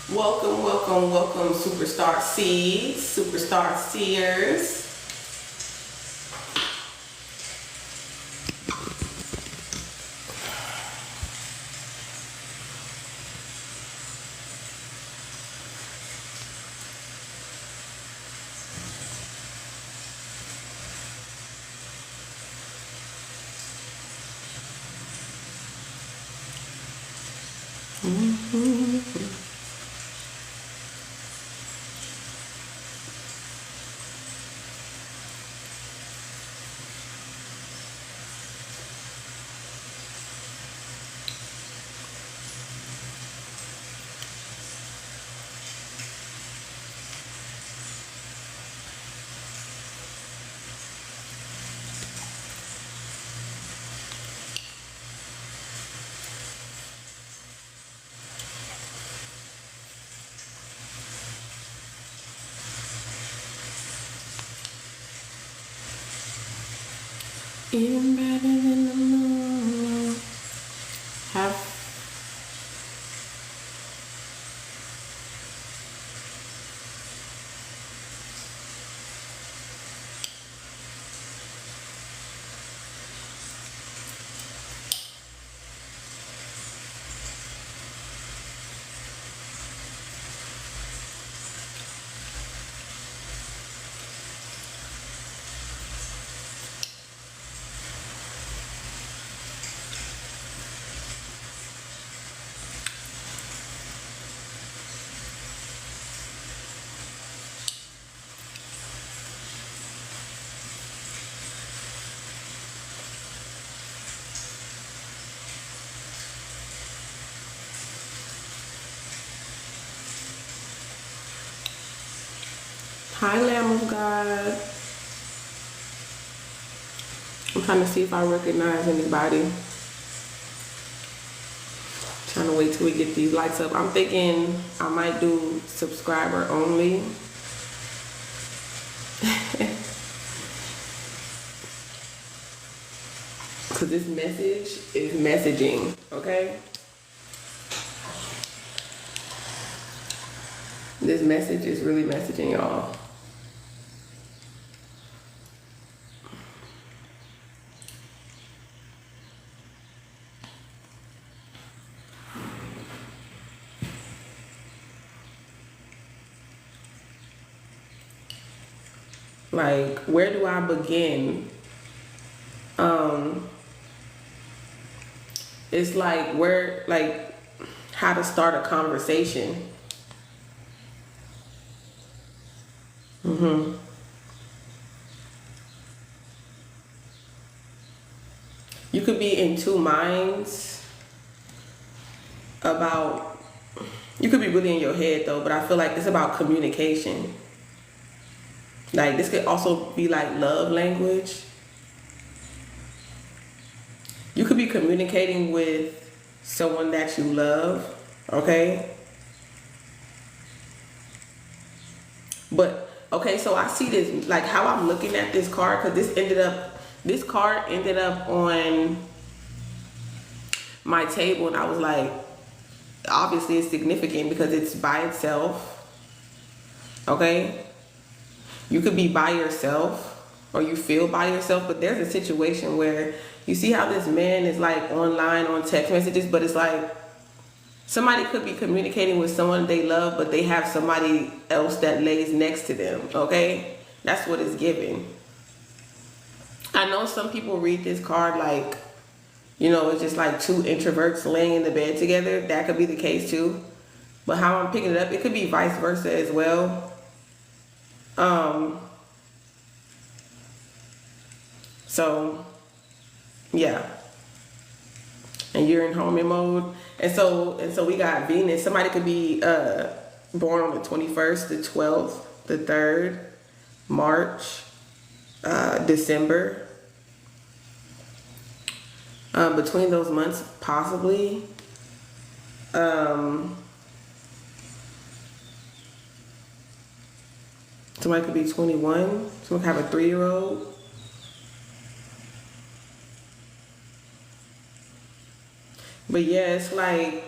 Welcome, welcome, welcome, superstar seeds, superstar seers. Embedded in the moon. Have Hi, Lamb of God. I'm trying to see if I recognize anybody. Trying to wait till we get these lights up. I'm thinking I might do subscriber only. Because this message is messaging, okay? This message is really messaging, y'all. Like, where do I begin? It's like how to start a conversation. You could be in two minds about, you could be really in your head though, but I feel like it's about communication. Like, this could also be like love language. You could be communicating with someone that you love, okay? But, okay, so I see this, like how I'm looking at this card, because this card ended up on my table, and I was like, obviously it's significant because it's by itself, okay? You could be by yourself, or you feel by yourself, but there's a situation where you see how this man is like online on text messages, but it's like somebody could be communicating with someone they love, but they have somebody else that lays next to them, okay? That's what it's giving. I know some people read this card like, you know, it's just like two introverts laying in the bed together. That could be the case too. But how I'm picking it up, it could be vice versa as well. So yeah, and you're in homing mode, and so we got Venus. Somebody could be born on the 21st, the 12th, the 3rd, March, December. Between those months, possibly. Somebody could be 21. Someone could have a 3-year-old. But yeah, it's like,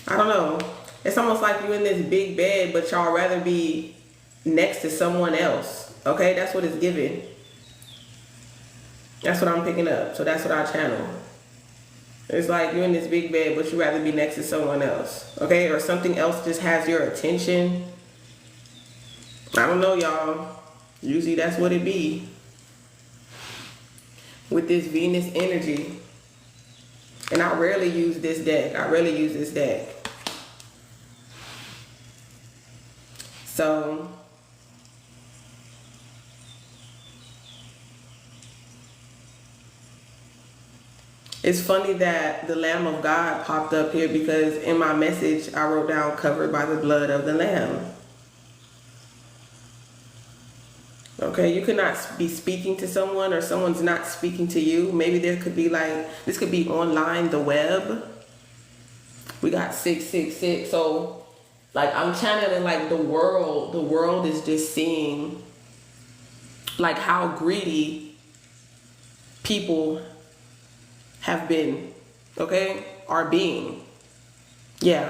I don't know. It's almost like you in this big bed, but y'all rather be next to someone else. Okay, that's what it's giving. That's what I'm picking up. So that's what I channel. It's like you're in this big bed, but you rather be next to someone else. Okay, or something else just has your attention. I don't know, y'all. Usually that's what it be. With this Venus energy. And I rarely use this deck. So it's funny that the Lamb of God popped up here, because in my message I wrote down covered by the blood of the Lamb. Okay, you could not be speaking to someone, or someone's not speaking to you. Maybe there could be like, this could be online, the web. We got 666. So like I'm channeling like the world is just seeing like how greedy people have been, okay, are being. Yeah,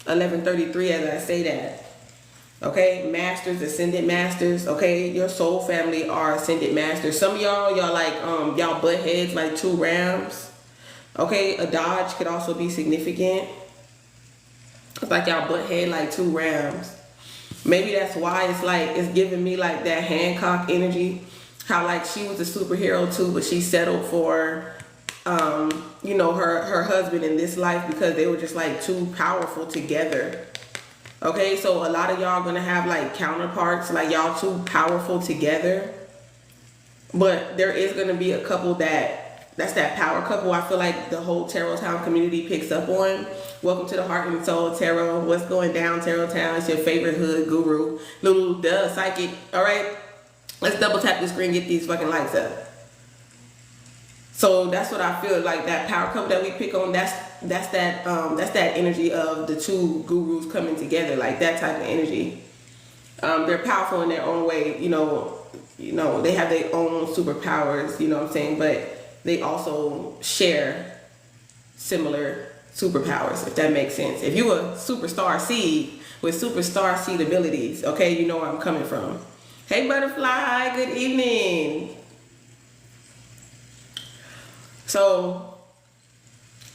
1133 as I say that. Okay, masters, ascended masters. Okay, your soul family are ascended masters. Some of y'all like y'all butt heads like 2 rams. Okay, a Dodge could also be significant. It's like y'all butt head like 2 rams. Maybe that's why it's like it's giving me like that Hancock energy. How like she was a superhero too, but she settled for you know, her husband in this life because they were just like too powerful together. Okay, so a lot of y'all gonna have like counterparts, like y'all too powerful together. But there is gonna be a couple that's that power couple. I feel like the whole Tarot Town community picks up on. Welcome to the Heart and Soul Tarot. What's going down, Tarot Town? It's your favorite hood guru, Lulu, duh, psychic. All right, let's double tap the screen, get these fucking lights up. So that's what I feel like, that power couple that we pick on. That's that energy of the 2 gurus coming together, like that type of energy. They're powerful in their own way, you know, they have their own superpowers, you know what I'm saying, but they also share similar superpowers, if that makes sense. If you a superstar seed with superstar seed abilities, okay, you know where I'm coming from. Hey butterfly, good evening. So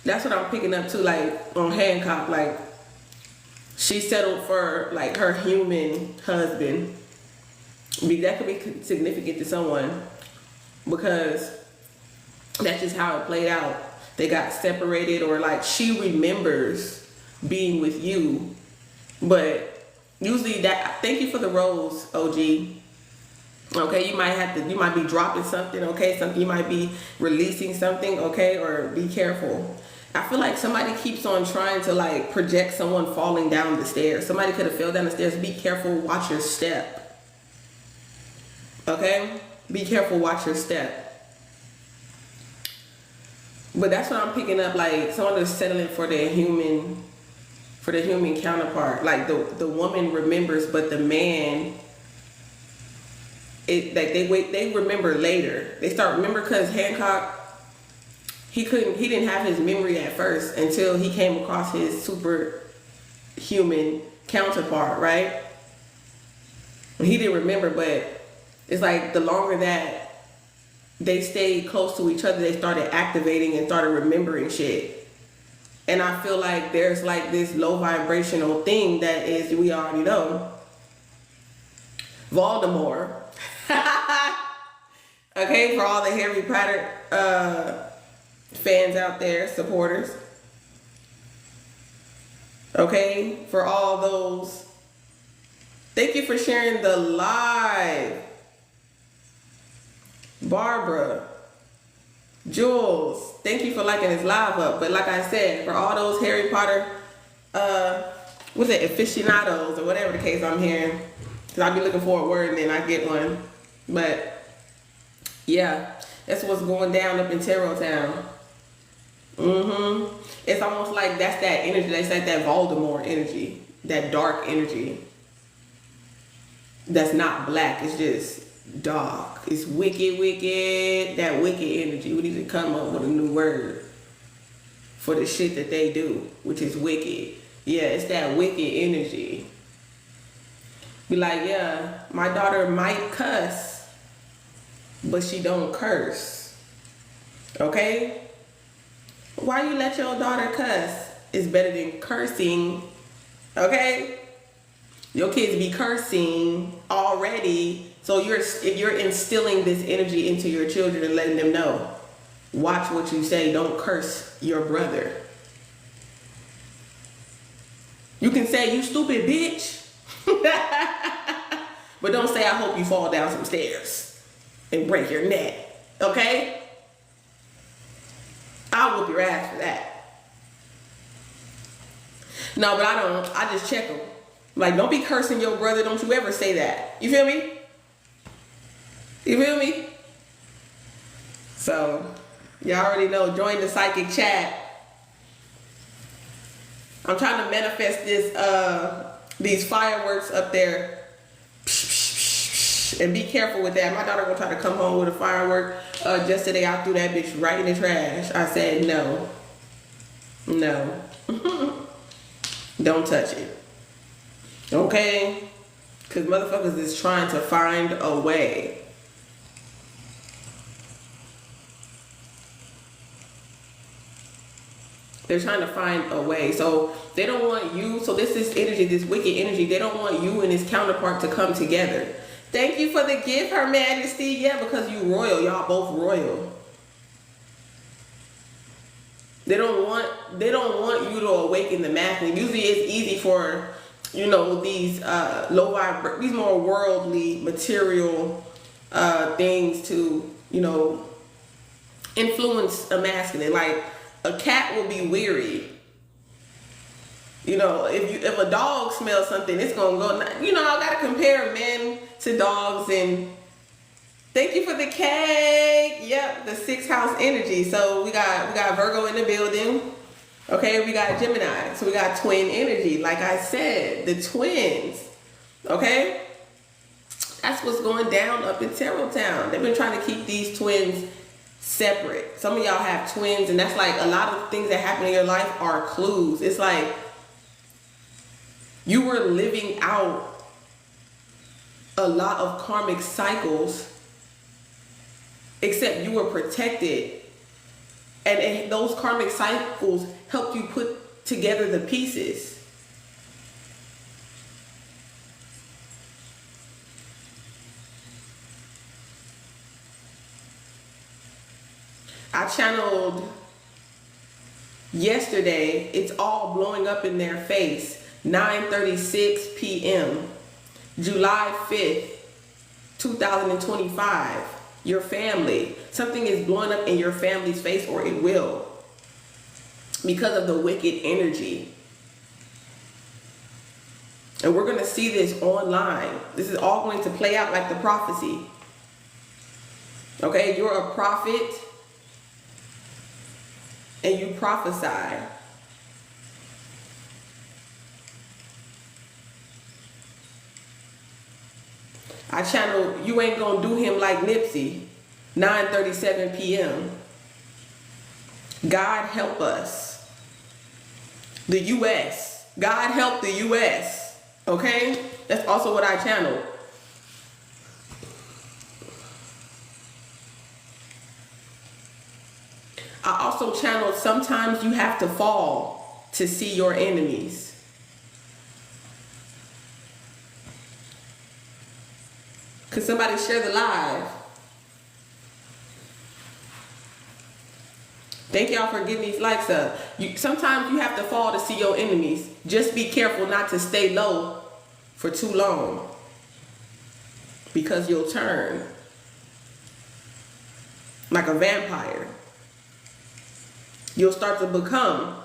that's what I'm picking up too, like on Hancock, like she settled for like her human husband. That could be significant to someone because that's just how it played out. They got separated, or like she remembers being with you, but usually that, thank you for the rose, OG. Okay, you might be dropping something, okay, you might be releasing something, okay, or be careful. I feel like somebody keeps on trying to like project someone falling down the stairs. Somebody could have fell down the stairs. Be careful, watch your step. Okay, be careful, watch your step. But that's what I'm picking up, like someone is settling for their human counterpart. Like the woman remembers, but the man, they remember later. They start remember because Hancock, he didn't have his memory at first until he came across his superhuman counterpart, right? He didn't remember, but it's like the longer that they stayed close to each other, they started activating and started remembering shit. And I feel like there's like this low vibrational thing that is, we already know, Voldemort. Okay, for all the Harry Potter fans out there, supporters. Okay, for all those, thank you for sharing the live. Barbara, Jules, thank you for liking this live up. But like I said, for all those Harry Potter what's it, aficionados or whatever the case I'm hearing, because I'll be looking for a word and then I get one. But yeah, that's what's going down up in Tarot Town. It's almost like that's that energy. That's like that Voldemort energy, that dark energy. That's not black. It's just dark. It's wicked. That wicked energy. We need to come up with a new word for the shit that they do, which is wicked. Yeah, it's that wicked energy. Be like, yeah, my daughter might cuss, but she don't curse. Okay? Why you let your daughter cuss? It's better than cursing. Okay? Your kids be cursing already, so you're instilling this energy into your children and letting them know, watch what you say, don't curse your brother. You can say, you stupid bitch, but don't say, I hope you fall down some stairs and break your neck. Okay? I'll whoop your ass for that. No, but I don't. I just check them. Like, don't be cursing your brother. Don't you ever say that. You feel me? You feel me? So, y'all already know. Join the psychic chat. I'm trying to manifest these fireworks up there. And be careful with that. My daughter gonna try to come home with a firework. Just today, I threw that bitch right in the trash. I said, no. No. Don't touch it. Okay? Because motherfuckers is trying to find a way. They're trying to find a way. So they don't want you. So this is energy, this wicked energy. They don't want you and his counterpart to come together. Thank you for the gift, Her Majesty. Yeah, because you royal. Y'all both royal. They don't want you to awaken the masculine. Usually it's easy for, you know, these these more worldly, material things to, you know, influence a masculine. Like, a cat will be weary. You know, if a dog smells something, it's gonna go. You know, I gotta compare men to dogs. And thank you for the cake. Yep, the 6th house energy. So we got Virgo in the building. Okay, we got Gemini. So we got twin energy. Like I said, the twins. Okay, that's what's going down up in Tarot Town. They've been trying to keep these twins separate. Some of y'all have twins, and that's like a lot of things that happen in your life are clues. It's like you were living out a lot of karmic cycles, except you were protected, and those karmic cycles helped you put together the pieces. I channeled yesterday, it's all blowing up in their face. 9:36 p.m. July 5th, 2025. Your family. Something is blowing up in your family's face, or it will, because of the wicked energy. And we're going to see this online. This is all going to play out like the prophecy. Okay, you're a prophet and you prophesy. I channel, you ain't gonna do him like Nipsey. 9:37 p.m. God help us. The U.S. God help the U.S. Okay? That's also what I channeled. I also channeled, sometimes you have to fall to see your enemies. Could somebody share the live? Thank y'all for getting these likes up. Sometimes you have to fall to see your enemies. Just be careful not to stay low for too long, because you'll turn like a vampire. You'll start to become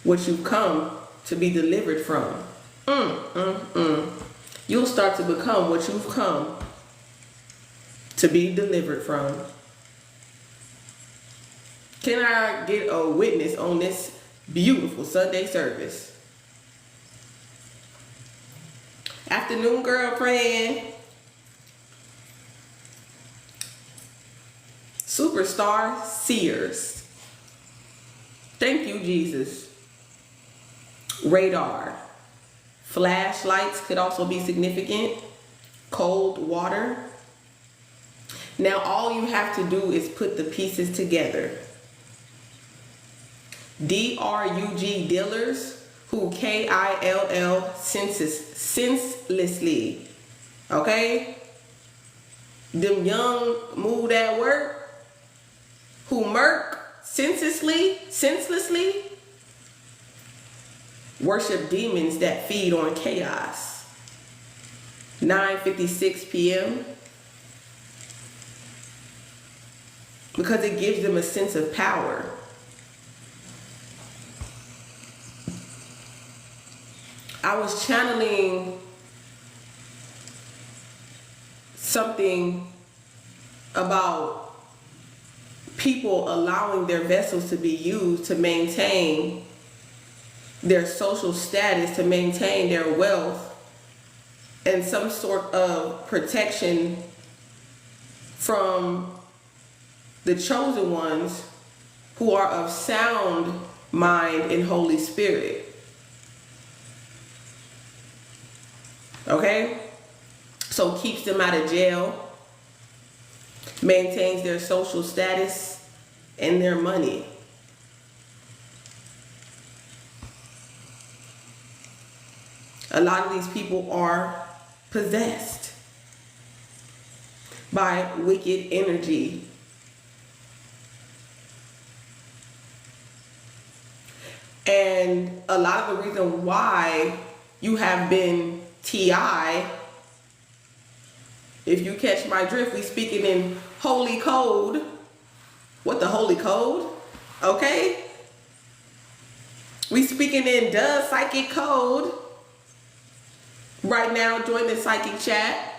what you've come to be delivered from. You'll start to become what you've come to be delivered from. Can I get a witness on this beautiful Sunday service? Afternoon, girlfriend. superstar seers. Thank you, Jesus. Radar. Flashlights could also be significant. Cold water. Now all you have to do is put the pieces together. DRUG, dealers who KILL senselessly. Okay? Them young move at work who murk senselessly worship demons that feed on chaos. 9:56 p.m. because it gives them a sense of power. I was channeling something about people allowing their vessels to be used to maintain their social status, to maintain their wealth, and some sort of protection from the chosen ones who are of sound mind and Holy Spirit. Okay? So keeps them out of jail, maintains their social status and their money. A lot of these people are possessed by wicked energy. And a lot of the reason why you have been TI, if you catch my drift, we speaking in holy code. What, the holy code? Okay? We speaking in psychic code. Right now, join the psychic chat.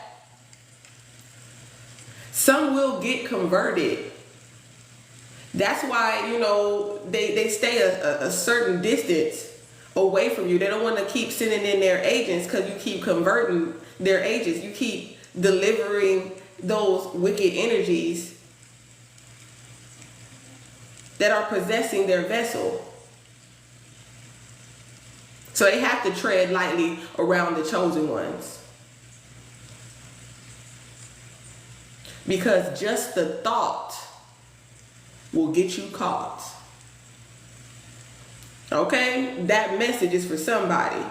Some will get converted. That's why, you know, they stay a certain distance away from you. They don't want to keep sending in their agents because you keep converting their agents. You keep delivering those wicked energies that are possessing their vessel. So they have to tread lightly around the chosen ones. Because just the thought will get you caught. Okay? That message is for somebody.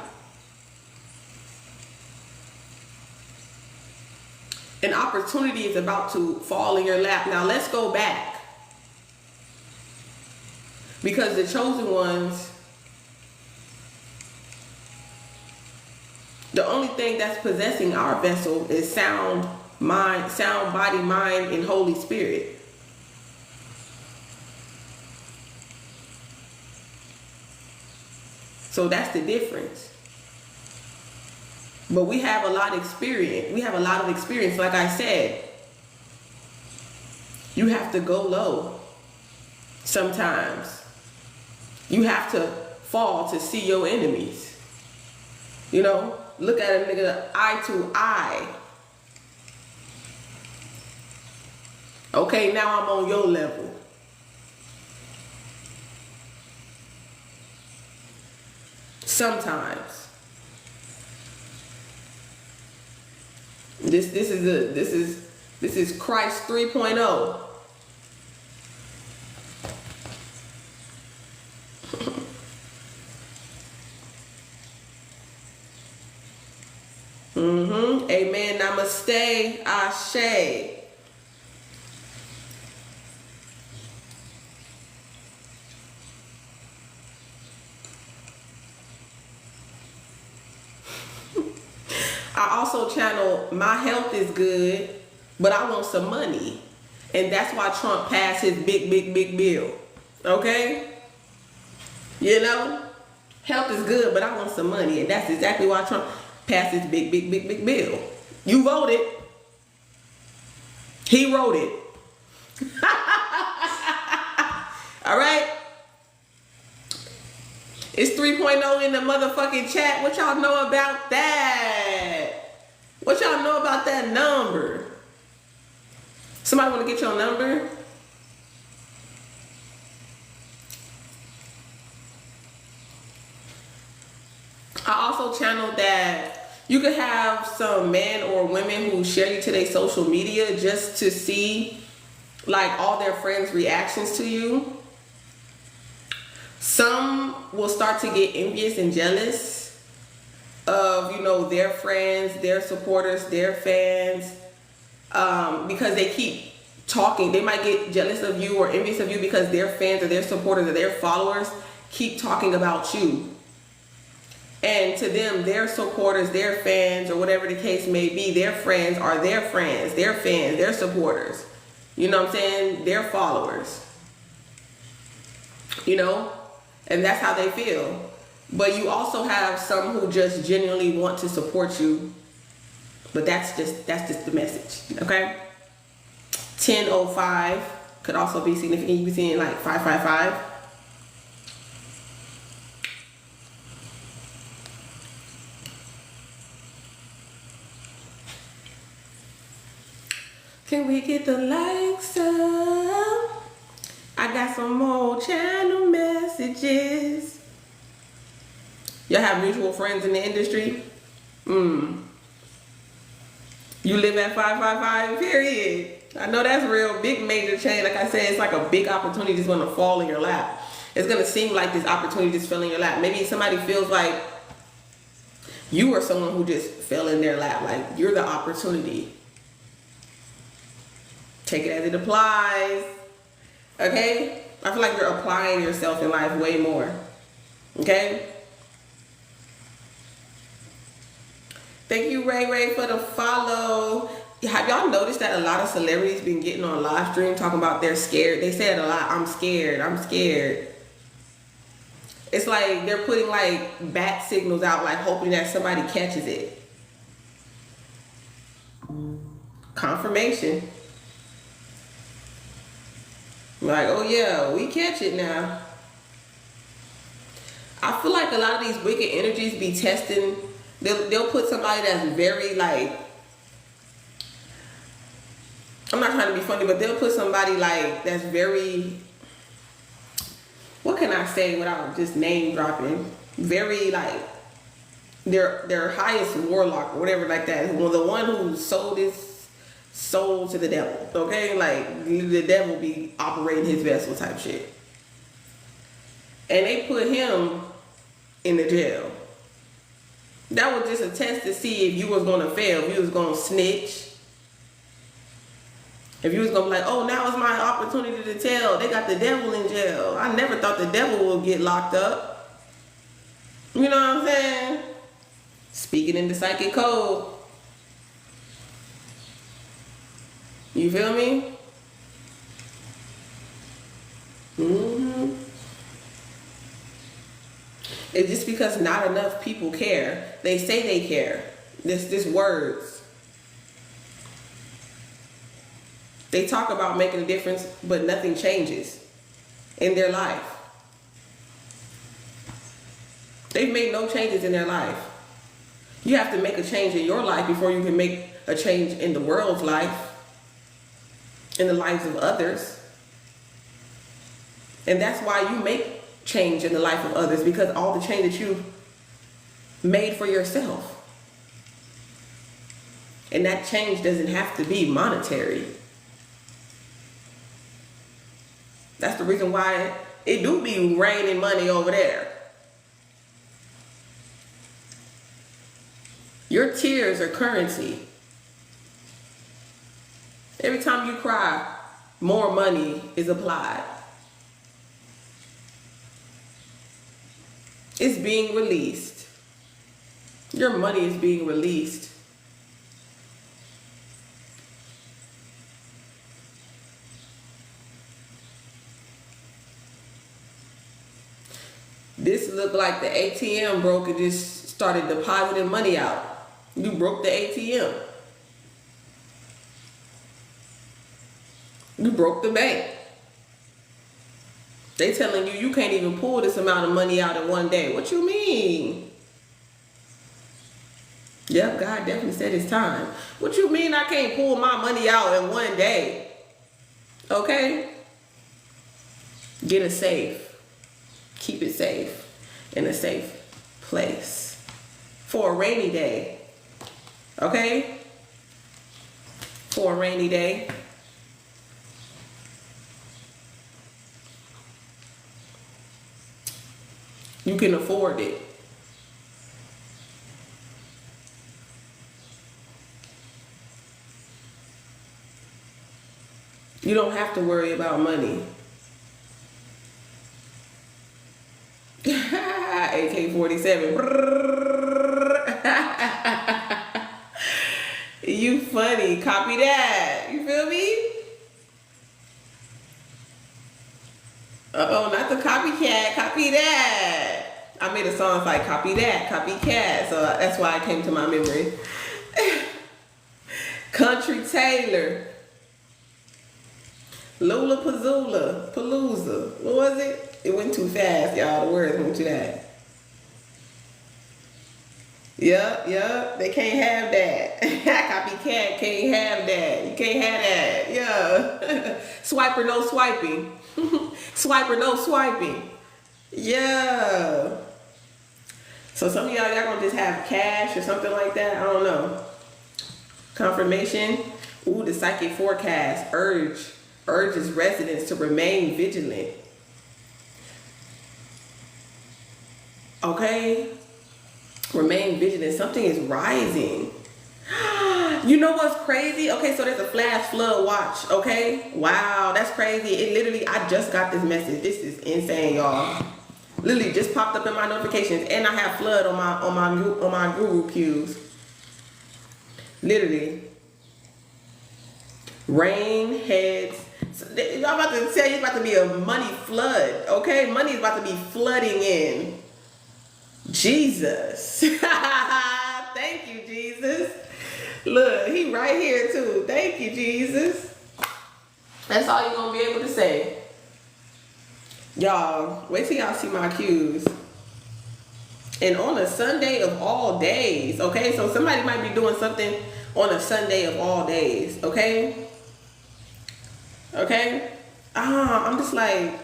An opportunity is about to fall in your lap. Now let's go back. Because the chosen ones, the only thing that's possessing our vessel is sound mind, sound body, mind, and Holy Spirit. So that's the difference. But we have a lot of experience. We have a lot of experience. Like I said, you have to go low sometimes. You have to fall to see your enemies. You know, look at a nigga eye to eye. Okay, now I'm on your level. Sometimes. This is Christ 3.0. Amen. Namaste. Ashe. I also channel my health is good, but I want some money. And that's why Trump passed his big bill. Okay? You know? Health is good, but I want some money. And that's exactly why Trump passed his big bill. You voted. He wrote it. All right? It's 3.0 in the motherfucking chat. What y'all know about that? What y'all know about that number? Somebody want to get your number? I also channeled that you could have some men or women who share you to their social media just to see like all their friends' reactions to you. Some will start to get envious and jealous of, you know, their friends, their supporters, their fans, because they keep talking. They might get jealous of you or envious of you because their fans or their supporters or their followers keep talking about you. And to them, their supporters, their fans, or whatever the case may be, their friends are their friends, their fans, their supporters. You know what I'm saying? Their followers. You know? And that's how they feel. But you also have some who just genuinely want to support you. But that's just the message. Okay? 1005 could also be significant. You can see like 555. Can we get the likes up? I got some more channel messages. Y'all have mutual friends in the industry? You live at 555, period. I know that's real big major change. Like I said, it's like a big opportunity that's gonna fall in your lap. It's gonna seem like this opportunity just fell in your lap. Maybe somebody feels like you are someone who just fell in their lap. Like you're the opportunity. Take it as it applies. Okay? I feel like you're applying yourself in life way more. Okay? Thank you, Ray Ray, for the follow. Have y'all noticed that a lot of celebrities been getting on live stream talking about they're scared? They said a lot, I'm scared, I'm scared. It's like they're putting like bat signals out, like hoping that somebody catches it. Confirmation. Like, oh yeah, we catch it now. I feel like a lot of these wicked energies be testing. They'll put somebody that's very like, I'm not trying to be funny, but they'll put somebody like that's very, what can I say without just name dropping? Very like their highest warlock or whatever like that. Well, the one who sold his soul to the devil. Okay, like the devil be operating his vessel type shit. And they put him in the jail. That was just a test to see if you was gonna fail, if you was gonna snitch. If you was gonna be like, oh, now is my opportunity to tell. They got the devil in jail. I never thought the devil would get locked up. You know what I'm saying? Speaking in the psychic code. You feel me? It's just because not enough people care. They say they care. This words. They talk about making a difference, but nothing changes in their life. They've made no changes in their life. You have to make a change in your life before you can make a change in the world's life, in the lives of others. And that's why you make change in the life of others, because all the change that you've made for yourself. And that change doesn't have to be monetary. That's the reason why it do be raining money over there. Your tears are currency. Every time you cry, more money is applied. It's being released. Your money is being released. This looked like the ATM broke and just started depositing money out. You broke the ATM. You broke the bank. They telling you can't even pull this amount of money out in one day. What you mean? Yep, God definitely said it's time. What you mean I can't pull my money out in one day? Okay? Get a safe. Keep it safe in a safe place. for a rainy day. Okay? For a rainy day. You can afford it. You don't have to worry about money. AK-47. You funny. Copy that. You feel me? Uh-oh, not the copycat. Copy that. I made a song like copy that, copycat. So that's why it came to my memory. Country Taylor. Lola Palooza. What was it? It went too fast, y'all. The words went too fast. Yup. They can't have that. Copycat can't have that. You can't have that. Yeah. Swiper, no swiping. Swiper, no swiping. Yeah. So some of y'all gonna just have cash or something like that. I don't know. Confirmation. Ooh, the psychic forecast. Urges residents to remain vigilant. Okay? Remain vigilant. Something is rising. You know what's crazy? Okay, so there's a flash flood watch. Okay? Wow, that's crazy. It literally, I just got this message. This is insane, y'all. Literally just popped up in my notifications, and I have flood on my guru cues. Literally. Rain, heads. So I'm about to tell you, it's about to be a money flood. Okay? Money is about to be flooding in. Jesus. Thank you, Jesus. Look, he right here too. Thank you, Jesus. That's all you're gonna be able to say. Y'all, wait till y'all see my cues. And on a Sunday of all days, okay? So somebody might be doing something on a Sunday of all days, okay? Okay? I'm just like,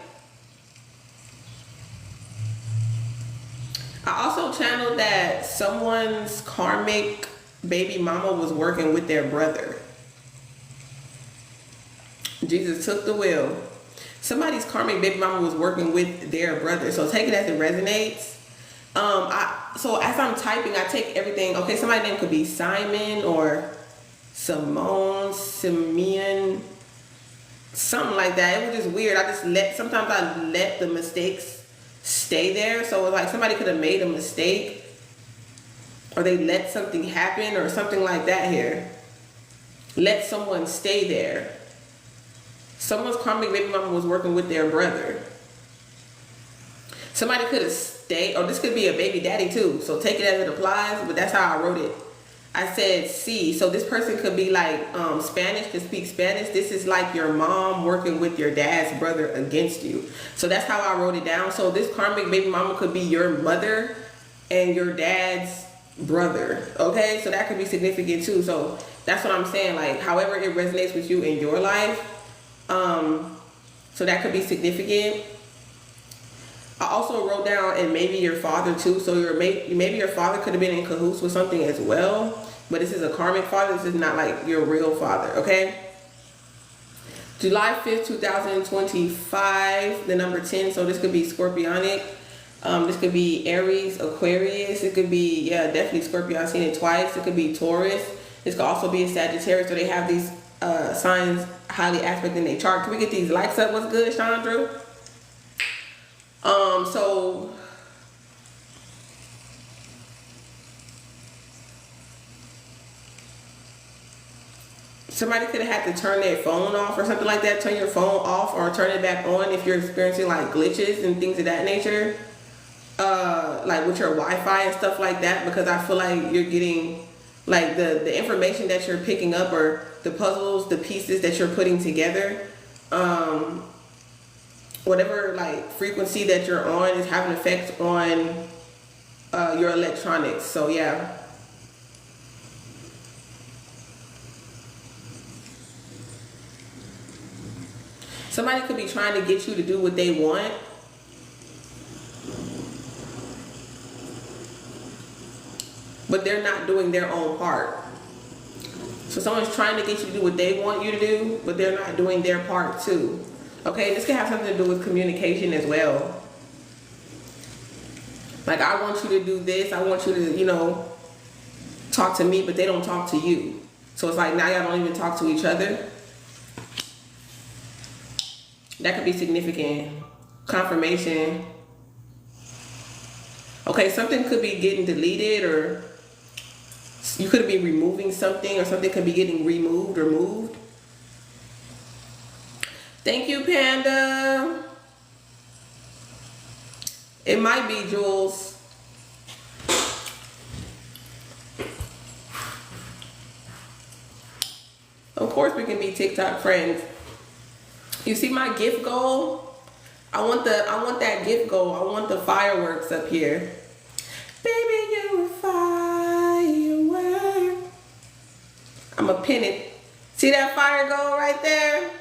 I also channeled that someone's karmic baby mama was working with their brother. Jesus took the wheel. Somebody's karmic baby mama was working with their brother. So take it as it resonates. So as I'm typing, I take everything. Okay, somebody's name could be Simon or Simone, Simeon, something like that. It was just weird. Sometimes I let the mistakes stay there. So like somebody could have made a mistake, or they let something happen or something like that here. Let someone stay there. Someone's karmic baby mama was working with their brother. Somebody could have stayed, or this could be a baby daddy too. So take it as it applies, but that's how I wrote it. I said C. So this person could be like Spanish, could speak Spanish. This is like your mom working with your dad's brother against you. So that's how I wrote it down. So this karmic baby mama could be your mother and your dad's brother. Okay, so that could be significant too. So that's what I'm saying. Like however it resonates with you in your life. So that could be significant. I also wrote down, and maybe your father too. So maybe your father could have been in cahoots with something as well. But this is a karmic father. This is not like your real father. Okay. July 5th, 2025. The number 10. So this could be Scorpionic. This could be Aries, Aquarius. It could be, yeah, definitely Scorpio. I've seen it twice. It could be Taurus. This could also be a Sagittarius. So they have these signs highly aspect in their chart. Can we get these likes up? What's good, Chandra? So somebody could have had to turn their phone off or something like that. Turn your phone off or turn it back on if you're experiencing like glitches and things of that nature. Like with your Wi-Fi and stuff like that, because I feel like you're getting like the information that you're picking up, or the puzzles, the pieces that you're putting together, whatever like frequency that you're on is having an effect on your electronics. So yeah. Somebody could be trying to get you to do what they want. but they're not doing their own part. So someone's trying to get you to do what they want you to do, but they're not doing their part too. Okay, this can have something to do with communication as well. Like, I want you to do this, I want you to, you know, talk to me, but they don't talk to you. So it's like now y'all don't even talk to each other. That could be significant. Confirmation. Okay, something could be getting deleted, or you could be removing something, or something could be getting removed or moved. Thank you, Panda. It might be Jules. Of course we can be TikTok friends. You see my gift goal? I want that gift goal. I want the fireworks up here. Baby, you a firework. I'ma pin it. See that fire goal right there?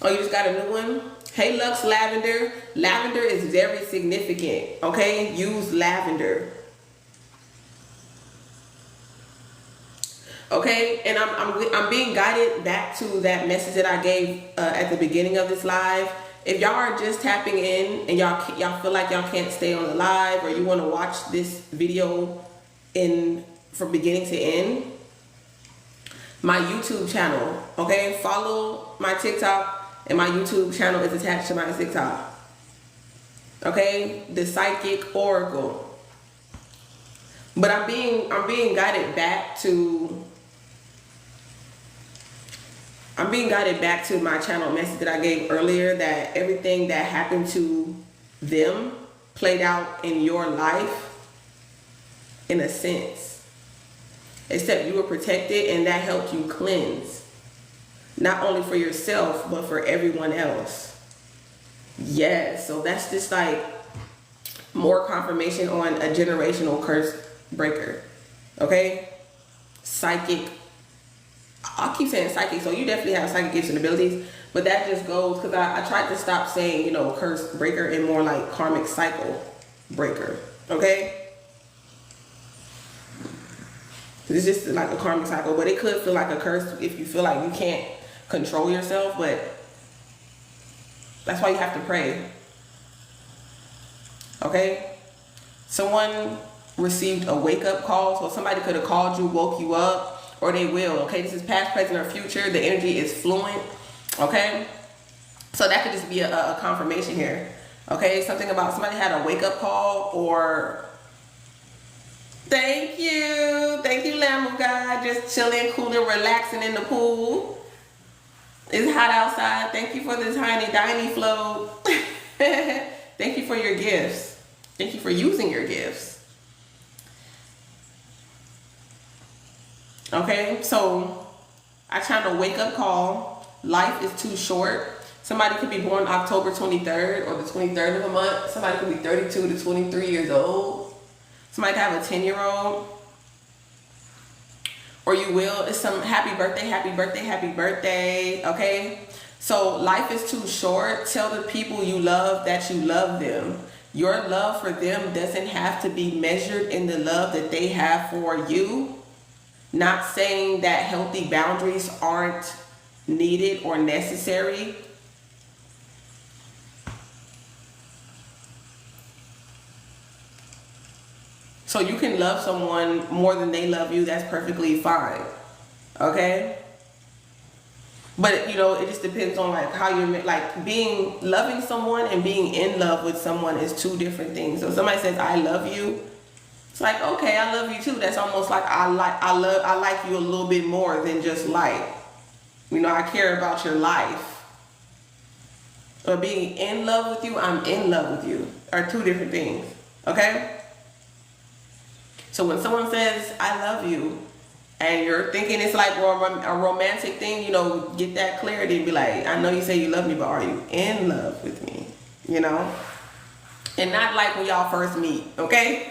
Oh, you just got a new one? Hey, Lux Lavender. Lavender is very significant, okay? Use lavender. Okay, and I'm being guided back to that message that I gave at the beginning of this live. If y'all are just tapping in and y'all feel like y'all can't stay on the live, or you want to watch this video from beginning to end, my YouTube channel, okay? Follow my TikTok, and my YouTube channel is attached to my TikTok. Okay, the Psychic Oracle. But I'm being guided back to. I'm being guided back to my channel message that I gave earlier, that everything that happened to them played out in your life in a sense. Except you were protected, and that helped you cleanse. Not only for yourself, but for everyone else. Yes, so that's just like more confirmation on a generational curse breaker. Okay? Psychic. I'll keep saying psychic, so you definitely have psychic gifts and abilities, but that just goes, because I tried to stop saying, you know, curse breaker, and more like karmic cycle breaker. Okay? It's just like a karmic cycle, but it could feel like a curse if you feel like you can't control yourself, but that's why you have to pray. Okay? Someone received a wake-up call, so somebody could have called you, woke you up, or they will. Okay, this is past, present, or future. The energy is fluent. Okay, so that could just be a confirmation here. Okay, something about somebody had a wake-up call, or thank you, Lamb of God, just chilling, cooling, relaxing in the pool. It's hot outside. Thank you for the tiny flow. Thank you for your gifts. Thank you for using your gifts. Okay, so I tried a wake-up call. Life is too short. Somebody could be born October 23rd or the 23rd of a month. Somebody could be 32 to 23 years old. Somebody could have a 10-year-old. Or you will. It's some happy birthday, okay? So life is too short. Tell the people you love that you love them. Your love for them doesn't have to be measured in the love that they have for you. Not saying that healthy boundaries aren't needed or necessary. So you can love someone more than they love you. That's perfectly fine. Okay? But, you know, it just depends on like how you're, like, loving someone and being in love with someone is two different things. So if somebody says, I love you, it's like, okay, I love you too. That's almost like I like you a little bit more than just like, you know, I care about your life. Or being in love with you, I'm in love with you, are two different things. Okay? So when someone says, I love you, and you're thinking it's like a romantic thing, you know, get that clarity and be like, I know you say you love me, but are you in love with me? You know? And not like when y'all first meet, okay?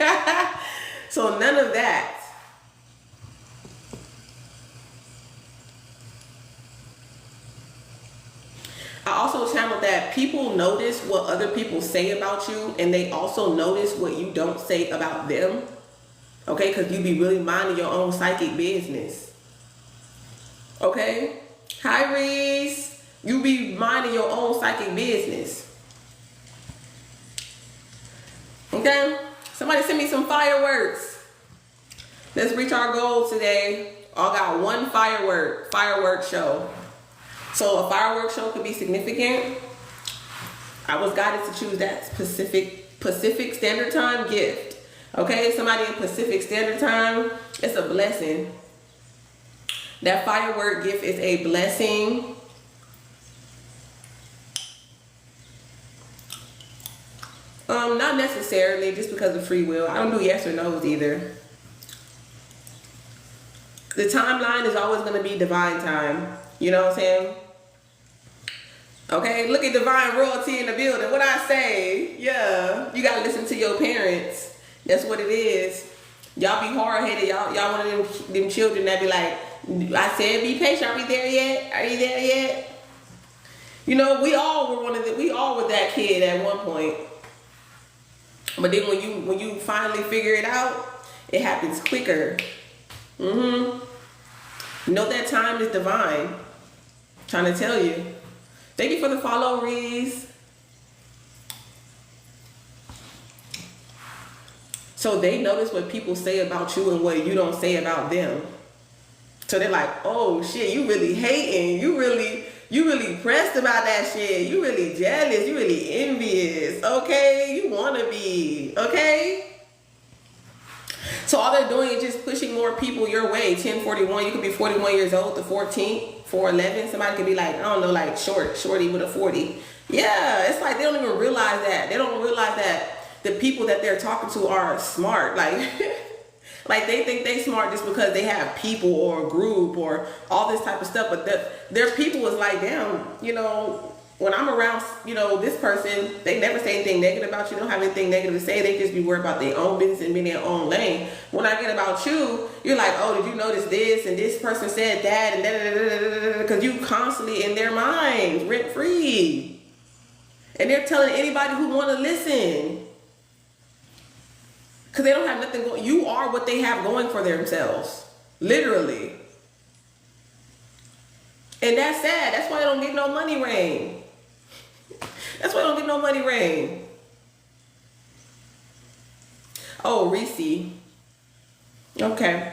So none of that. I also channeled that people notice what other people say about you, and they also notice what you don't say about them. Okay, because you be really minding your own psychic business. Okay? Hi, Reese. You be minding your own psychic business. Okay? Somebody send me some fireworks. Let's reach our goal today. I got one firework show. So a fireworks show could be significant. I was guided to choose that Pacific Standard Time gift. Okay, somebody in Pacific Standard Time, it's a blessing. That firework gift is a blessing. Not necessarily just because of free will. I don't do yes or no's either. The timeline is always going to be divine time. You know what I'm saying? Okay, look at divine royalty in the building. What I say? Yeah, you got to listen to your parents. That's what it is. Y'all be hard-headed. Y'all one of them children that be like, I said be patient. Are we there yet? Are you there yet? You know, we all were that kid at one point. But then when you finally figure it out, it happens quicker. Know that time is divine. I'm trying to tell you. Thank you for the follow, Reese. So they notice what people say about you and what you don't say about them. So they're like, oh shit, you really hating. You really pressed about that shit. You really jealous. You really envious. Okay? You want to be. Okay? So all they're doing is just pushing more people your way. 1041, you could be 41 years old. The 14th, 411. Somebody could be like, I don't know, like shorty with a 40. Yeah, it's like they don't even realize that. They don't realize that the people that they're talking to are smart. Like, like they think they smart just because they have people or a group or all this type of stuff. But their people is like, damn, you know, when I'm around, you know, this person, they never say anything negative about you. They don't have anything negative to say. They just be worried about their own business and being their own lane. When I get about you, you're like, oh, did you notice this? And this person said that, and da-da-da-da-da-da, because you constantly in their minds, rent free. And they're telling anybody who want to listen. Because they don't have nothing going. You are what they have going for themselves. Literally. And that's sad. That's why they don't get no money rain. That's why they don't get no money rain. Oh, Reese. Okay.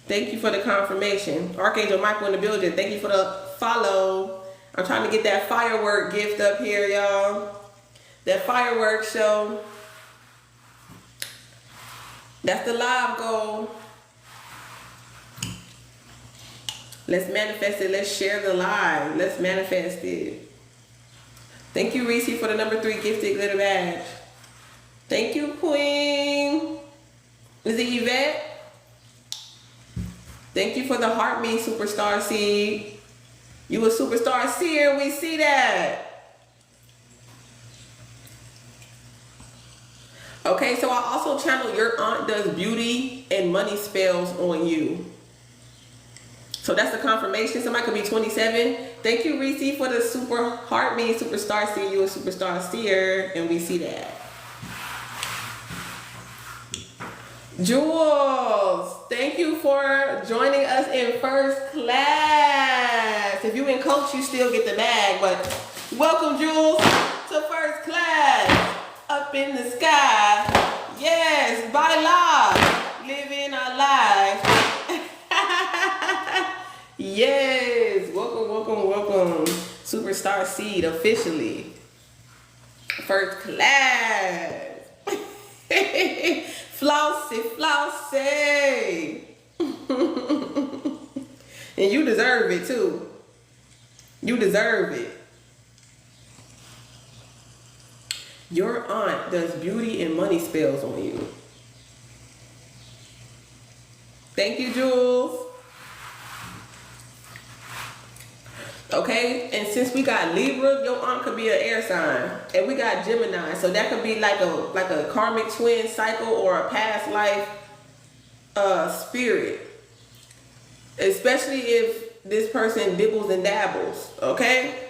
Thank you for the confirmation. Archangel Michael in the building. Thank you for the follow. I'm trying to get that firework gift up here, y'all. That firework show. That's the live goal. Let's manifest it. Let's share the live. Let's manifest it. Thank you, Reese, for the number 3 gifted glitter badge. Thank you, Queen. Is it Yvette? Thank you for the Heart Me Superstar Seed. You a superstar seer. We see that. Okay, so I also channel your aunt does beauty and money spells on you. So that's the confirmation. Somebody could be 27. Thank you, Reese, for the super heart me superstar seer. You a superstar seer, and we see that. Jules, thank you for joining us in first class. If you in coach, you still get the bag, but welcome, Jules, to first class. Up in the sky. Yes, by life. Living our life. Yes, welcome. Superstar Seed officially. First class. Flossy. And you deserve it too. You deserve it. Your aunt does beauty and money spells on you. Thank you, Jules. Okay, and since we got Libra, your aunt could be an air sign, and we got Gemini, so that could be like a karmic twin cycle or a past life spirit, especially if this person dibbles and dabbles. Okay,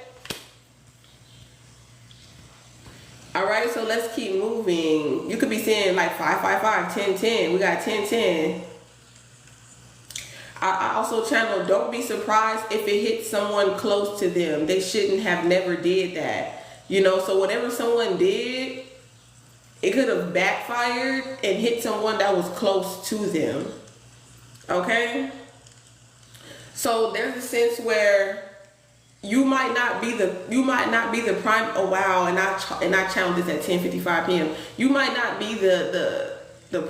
All right, so let's keep moving. You could be seeing like 555, 1010. We got 1010. I also channel, don't be surprised if it hits someone close to them. They shouldn't have never did that. You know, so whatever someone did, it could have backfired and hit someone that was close to them. Okay? So there's a sense where you might not be the prime. Oh wow, and I channeled this at 10:55 p.m. You might not be the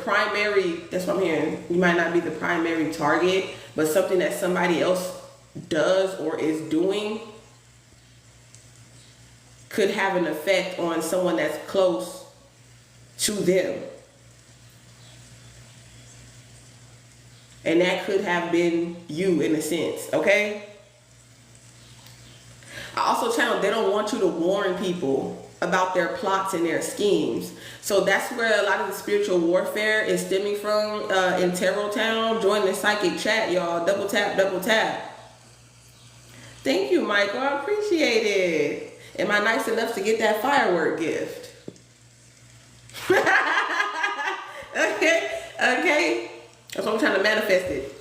primary. That's what I'm hearing. You might not be the primary target, but something that somebody else does or is doing could have an effect on someone that's close to them. And that could have been you in a sense, okay? I also channel, they don't want you to warn people about their plots and their schemes. So that's where a lot of the spiritual warfare is stemming from in Tarot Town. Join the psychic chat, y'all. Double tap, double tap. Thank you, Michael. I appreciate it. Am I nice enough to get that firework gift? Okay. That's what I'm trying to manifest it.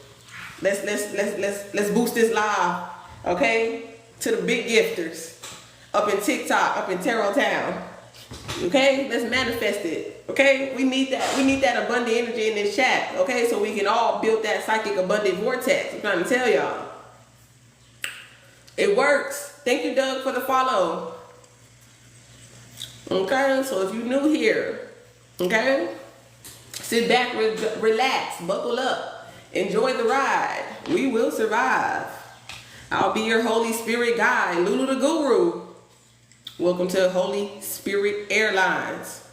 Let's boost this live, okay? To the big gifters up in TikTok, up in Tarot Town. Okay, let's manifest it. Okay, we need that abundant energy in this chat. Okay, so we can all build that psychic abundant vortex. I'm trying to tell y'all. It works. Thank you, Doug, for the follow. Okay, so if you're new here, okay, sit back, relax, buckle up, enjoy the ride. We will survive. I'll be your Holy Spirit guide, Lulu the Guru. Welcome to Holy Spirit Airlines.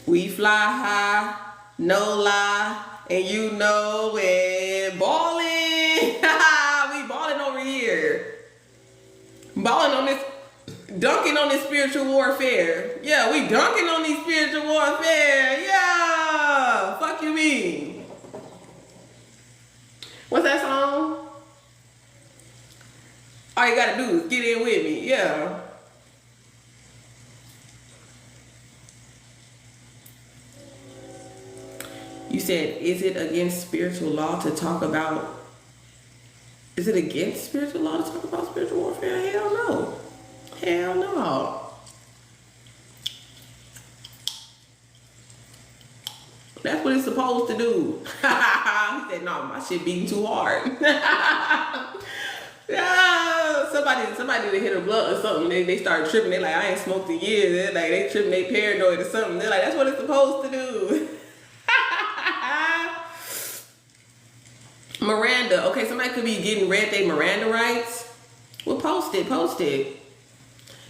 We fly high, no lie, and you know it. Balling. We balling over here. Balling on this, dunking on this spiritual warfare. Yeah, we dunking on these spiritual warfare. Yeah. Fuck you mean. What's that song? All you gotta do is get in with me. Yeah. You said, is it against spiritual law to talk about? Is it against spiritual law to talk about spiritual warfare? Hell no. Hell no. That's what it's supposed to do. He said, no, my shit beating too hard. Yeah, somebody to hit a blunt or something. They start tripping. They like, I ain't smoked in years. They're like, they tripping, they paranoid or something. They're like, that's what it's supposed to do. Miranda. Okay, somebody could be getting read their Miranda rights. Well, post it.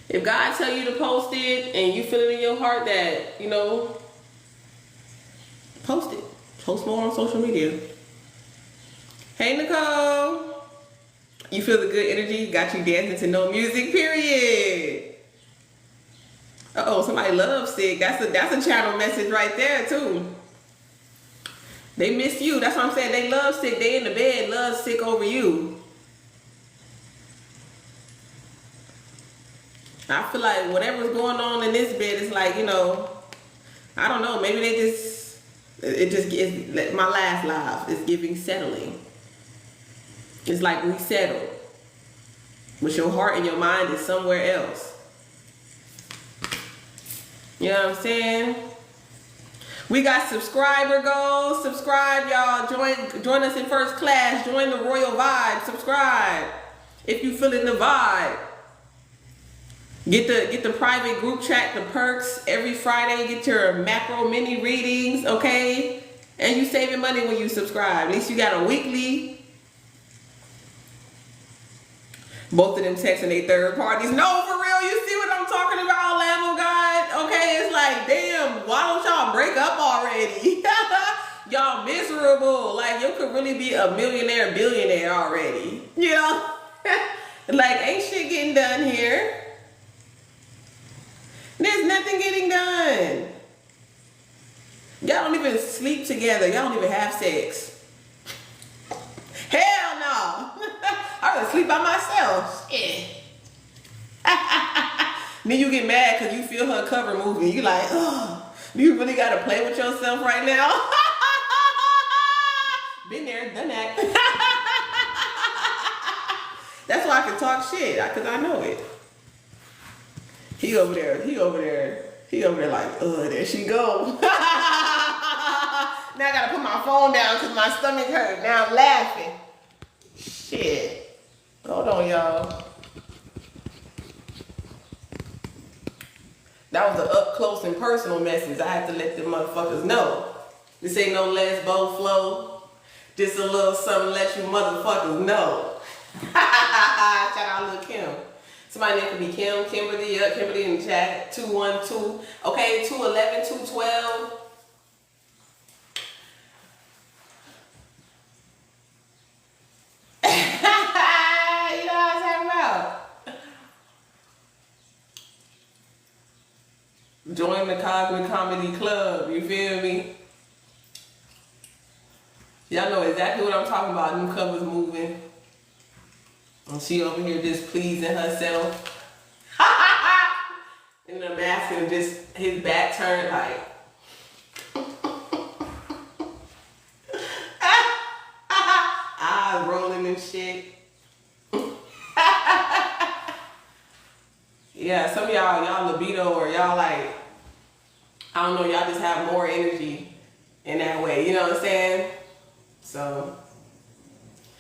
If God tell you to post it and you feel it in your heart that, you know, post it. Post more on social media. Hey, Nicole. You feel the good energy? Got you dancing to no music, period. Uh-oh, somebody loves sick. That's a channel message right there, too. They miss you. That's what I'm saying. They love sick. They in the bed, love sick over you. I feel like whatever's going on in this bed is like, you know, I don't know. Maybe it just is my last live is giving settling. It's like we settled. But your heart and your mind is somewhere else. You know what I'm saying? We got subscriber goals. Subscribe, y'all. Join us in first class. Join the royal vibe. Subscribe if you feeling the vibe. Get the private group chat, the perks every Friday. Get your macro mini readings, okay? And you saving money when you subscribe. At least you got a weekly. Both of them texting their third parties. No, for real, you see what I'm talking about, Lamb of God? Okay, it's like, damn, why don't y'all break up already? Y'all miserable. Like, you could really be a millionaire, billionaire already. You know? Like, ain't shit getting done here. There's nothing getting done. Y'all don't even sleep together. Y'all don't even have sex. Hell no. I would sleep by myself. Yeah. Then you get mad because you feel her cover moving. You like, oh, do you really got to play with yourself right now? Been there, done that. That's why I can talk shit, because I know it. He over there like, there she go. Now I gotta put my phone down because my stomach hurt. Now I'm laughing. Shit. Hold on, y'all. That was an up close and personal message. I had to let them motherfuckers know. This ain't no Les Bow flow. Just a little something to let you motherfuckers know. Shout out Lil Kim. Somebody name could be Kim, Kimberly, Kimberly in the chat. 212. Okay, 211, 212. You know what I'm talking about? Join the Cosmic Comedy Club, you feel me? Y'all know exactly what I'm talking about. New covers moving. And she over here just pleasing herself. In the mask and just his back turned like. Eyes rolling and shit. Yeah, some of y'all libido or y'all like, I don't know, y'all just have more energy in that way. You know what I'm saying? So,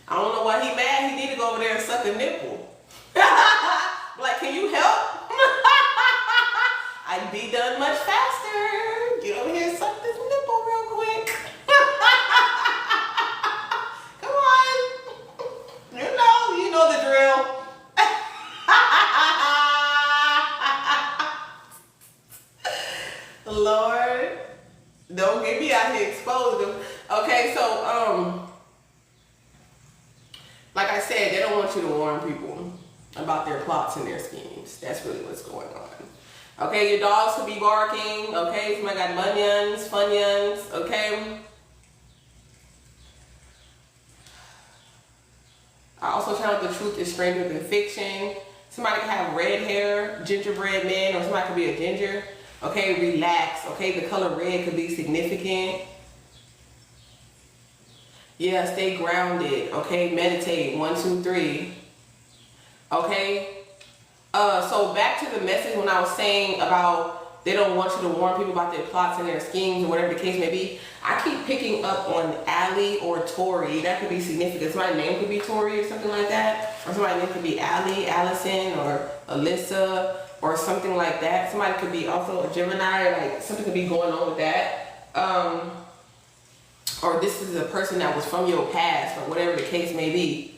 I don't know why he mad. He need to go over there and suck a nipple. Like, can you help? I'd be done much faster. Get over here and suck this nipple real quick. Come on. You know the drill. Lord, don't get me out here exposed. Okay, so, like I said, they don't want you to warn people about their plots and their schemes. That's really what's going on. Okay, your dogs could be barking. Okay, somebody got munions, funyuns. Okay. I also channel the truth is stranger than fiction. Somebody could have red hair, gingerbread man, or somebody could be a ginger. Okay, relax. Okay, the color red could be significant. Yeah, stay grounded. Okay, meditate. 1, 2, 3. Okay. So back to the message when I was saying about they don't want you to warn people about their plots and their schemes or whatever the case may be. I keep picking up on Allie or Tori. That could be significant. Somebody's name could be Tori or something like that. Or somebody's name could be Allie, Allison, or Alyssa, or something like that. Somebody could be also a Gemini, like something could be going on with that. Or this is a person that was from your past or whatever the case may be.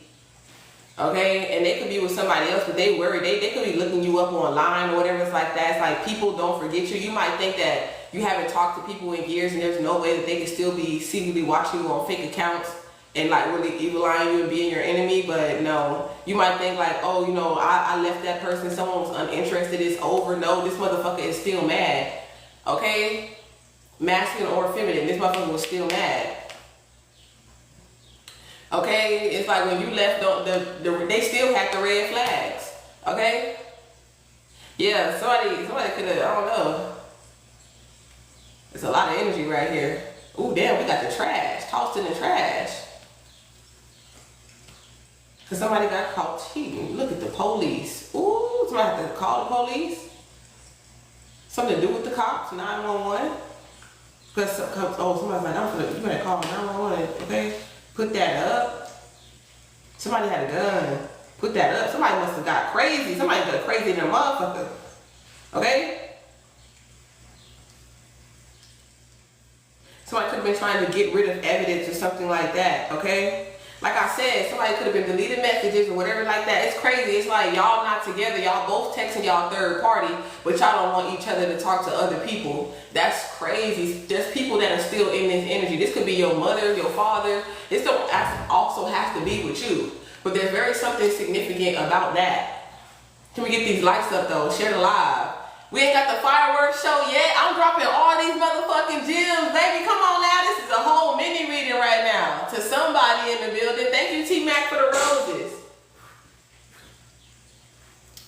Okay, and they could be with somebody else, but they worry. They could be looking you up online or whatever. It's like that. It's like people don't forget you. You might think that you haven't talked to people in years and there's no way that they can still be secretly watching you on fake accounts and like really evil eyeing you and being your enemy. But no, you might think like, oh, you know, I left that person, someone was uninterested, it's over. No, this motherfucker is still mad. Okay, masculine or feminine, this motherfucker was still mad. Okay, it's like when you left, they still had the red flags. Okay, yeah, somebody could have, I don't know. There's a lot of energy right here. Ooh, damn, we got the trash tossed in the trash. Cause somebody got caught cheating. Look at the police. Ooh, somebody have to call the police. Something to do with the cops, 911. Cause somebody's like, you better call 911. Okay. Put that up. Somebody had a gun. Put that up. Somebody must have got crazy. Somebody got crazy than a motherfucker. Okay? Somebody could have been trying to get rid of evidence or something like that. Okay? Like I said, somebody could have been deleting messages or whatever like that. It's crazy. It's like y'all not together. Y'all both texting y'all third party, but y'all don't want each other to talk to other people. That's crazy. There's people that are still in this energy. This could be your mother, your father. This don't also have to be with you. But there's very something significant about that. Can we get these lights up though? Share the live. We ain't got the fireworks show yet. I'm dropping all these motherfucking gems, baby. Come on now. This is a whole mini reading right now. To somebody in the building. Thank you, T-Mac, for the roses.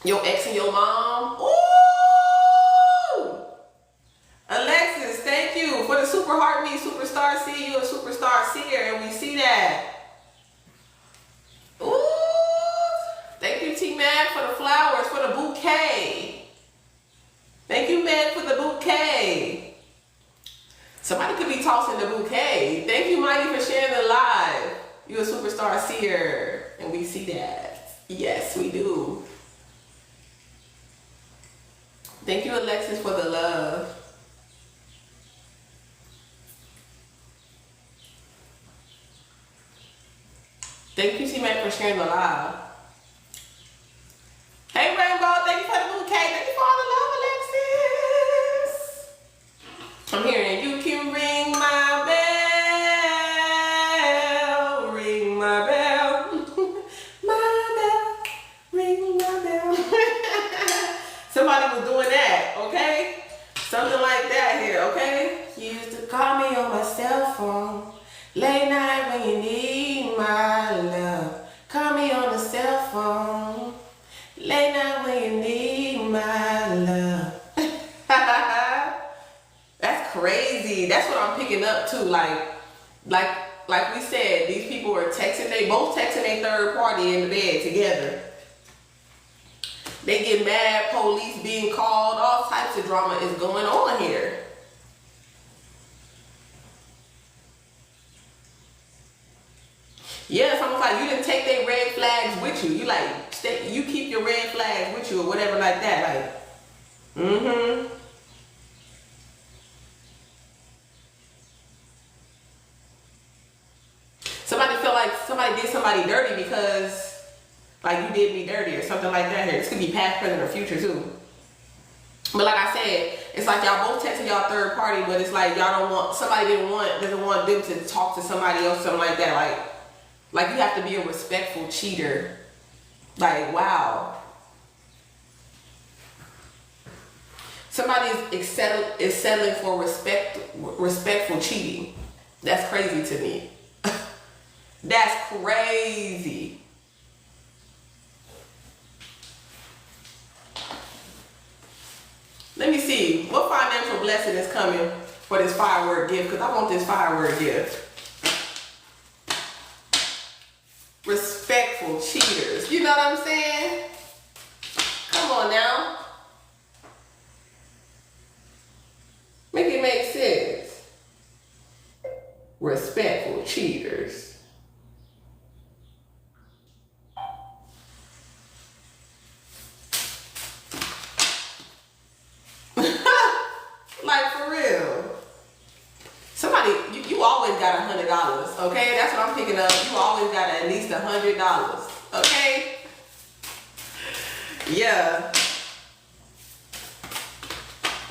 Your ex and your mom. Ooh! man for the bouquet. Somebody could be tossing the bouquet. Thank you, Mighty, for sharing the live. You're a superstar seer, and we see that. Yes, we do. Thank you, Alexis, for the love. Thank you, Chime, for sharing the live. Hey, Rainbow, thank you for the bouquet. Thank you for all the love, Alexis. I'm hearing you can ring my bell. Ring my bell. My bell. Ring my bell. Somebody was doing that, okay? Something like that here, okay? You used to call me on my cell phone. Late night when you need my love. Call me on the cell phone. Late night when you need my love. That's crazy. That's what I'm picking up too. Like we said, these people are texting. They both texting a third party in the bed together. They get mad. Police being called. All types of drama is going on here. Yeah, it's almost like you didn't take their red flags with you. You like, you keep your red flags with you or whatever like that. Like, Somebody feel like somebody did somebody dirty because, like, you did me dirty or something like that here. This could be past, present, or future too. But like I said, it's like y'all both texting y'all third party, but it's like y'all don't want, somebody doesn't want them to talk to somebody else, something like that. Like you have to be a respectful cheater. Like, wow. Somebody is settling for respectful cheating. That's crazy to me. That's crazy. Let me see. What financial blessing is coming for this firework gift? Because I want this firework gift. Respectful cheaters. You know what I'm saying? Come on now. Make it make sense. Respectful cheaters. Like, for real. Somebody, you always got $100, okay? That's what I'm picking up. You always got at least $100, okay? Yeah.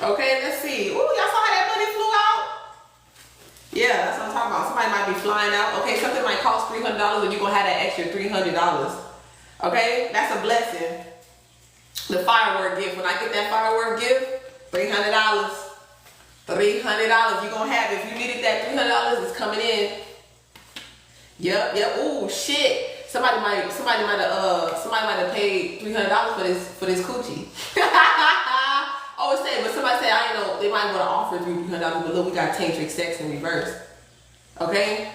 Okay, let's see. Ooh, y'all saw how that money flew out? Yeah, that's what I'm talking about. Somebody might be flying out. Okay, something might cost $300 and you're going to have that extra $300. Okay, that's a blessing. The firework gift. When I get that firework gift, $300. $300 you're gonna have. If you needed that $300, it's coming in. Yep. Ooh, shit. Somebody might have paid $300 for this coochie. Always say, but somebody say, I ain't know, they might want to offer $300, but look, we got tantric sex in reverse. Okay?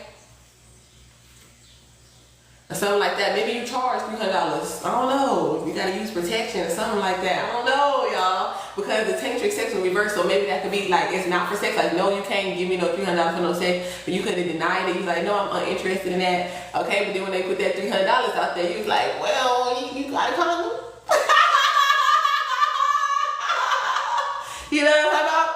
Or something like that. Maybe you charge $300. I don't know. You gotta use protection or something like that. I don't know, y'all. Because the tantric sex in reverse, so maybe that could be like, it's not for sex. Like, no, you can't give me no $300 for no sex. But you could have denied it. You're like, no, I'm uninterested in that. Okay, but then when they put that $300 out there, you was like, well, you got a condom? You know what I'm talking about?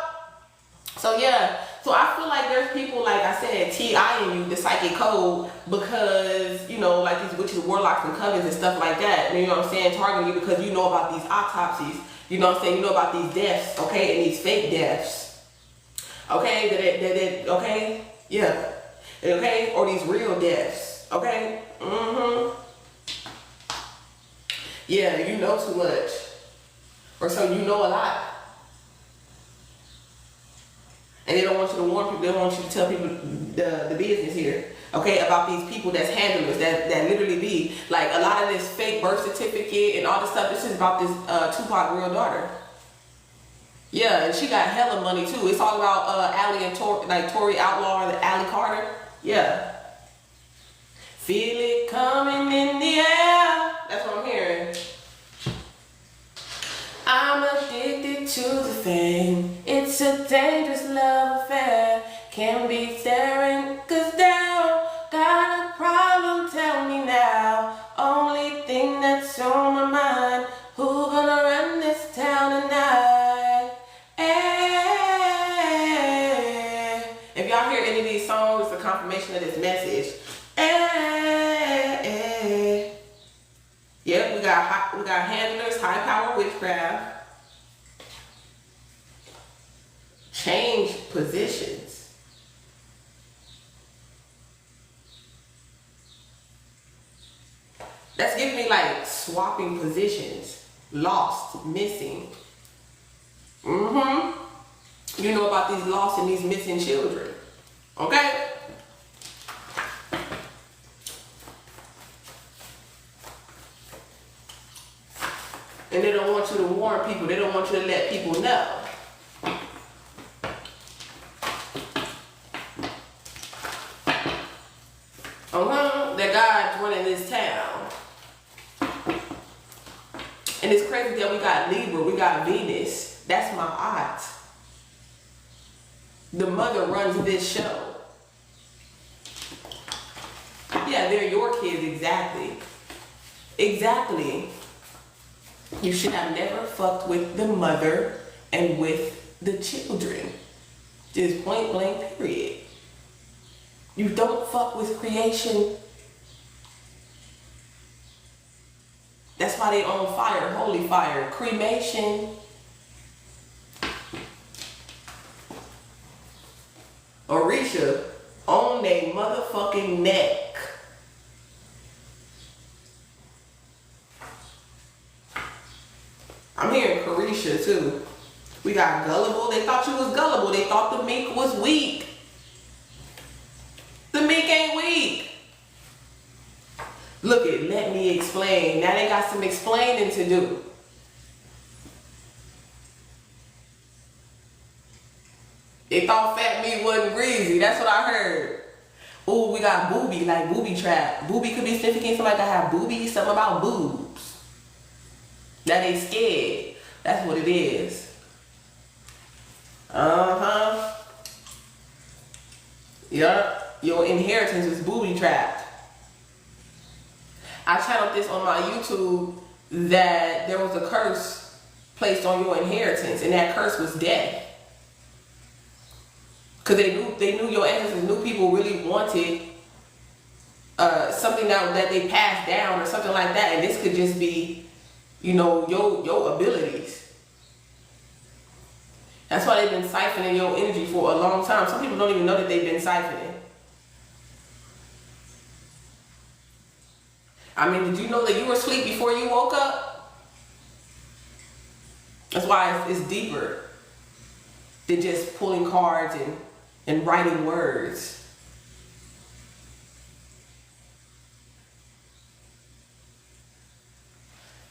So yeah. So I feel like there's people, like I said, T.I.ing you, the psychic code, because, you know, like these witches, warlocks, and covens and stuff like that. You know what I'm saying? Targeting you because you know about these autopsies. You know what I'm saying? You know about these deaths, okay? And these fake deaths. Okay? Okay? Yeah. Okay? Or these real deaths. Okay? Yeah, you know too much. Or so you know a lot. And they don't want you to warn people. They don't want you to tell people the business here, okay, about these people that's handlers, that literally be like a lot of this fake birth certificate and all this stuff. This is about this Tupac real daughter. Yeah, and she got hella money too. It's all about Allie and Tory Outlaw and Allie Carter. Yeah. Feel it coming in the air. That's what I'm hearing. I'm addicted to the fame. It's a dangerous love affair. Can't be staring us down. Got a problem, tell me now. Only thing that's on my mind. Who gonna run this town tonight? Hey. If y'all hear any of these songs, it's a confirmation of this message. Hey. Yep, we got handlers, high power witchcraft. Change positions. That's giving me like swapping positions. Lost, missing. You know about these lost and these missing children. Okay? And they don't want you to warn people. They don't want you to let people know. That God's running this town. And it's crazy that we got Libra, we got Venus. That's my aunt. The mother runs this show. Yeah, they're your kids, exactly. Exactly. You should have never fucked with the mother and with the children. Just point blank, period. You don't fuck with creation. That's why they on fire, holy fire, cremation. Orisha on their motherfucking neck. I'm hearing Carisha too. We got gullible. They thought you was gullible. They thought the mink was weak. The mink ain't weak. Look it, let me explain. Now they got some explaining to do. They thought fat meat wasn't greasy. That's what I heard. Ooh, we got booby, like booby trap. Booby could be significant. Somebody could have boobies, something about boobs. Now they scared. That's what it is. Yup. Your inheritance is booby trapped. I channeled this on my YouTube that there was a curse placed on your inheritance, and that curse was death. Because they knew your ancestors knew people really wanted something that they passed down or something like that, and this could just be, you know, your abilities. That's why they've been siphoning your energy for a long time. Some people don't even know that they've been siphoning. I mean, did you know that you were asleep before you woke up? That's why it's deeper than just pulling cards and writing words.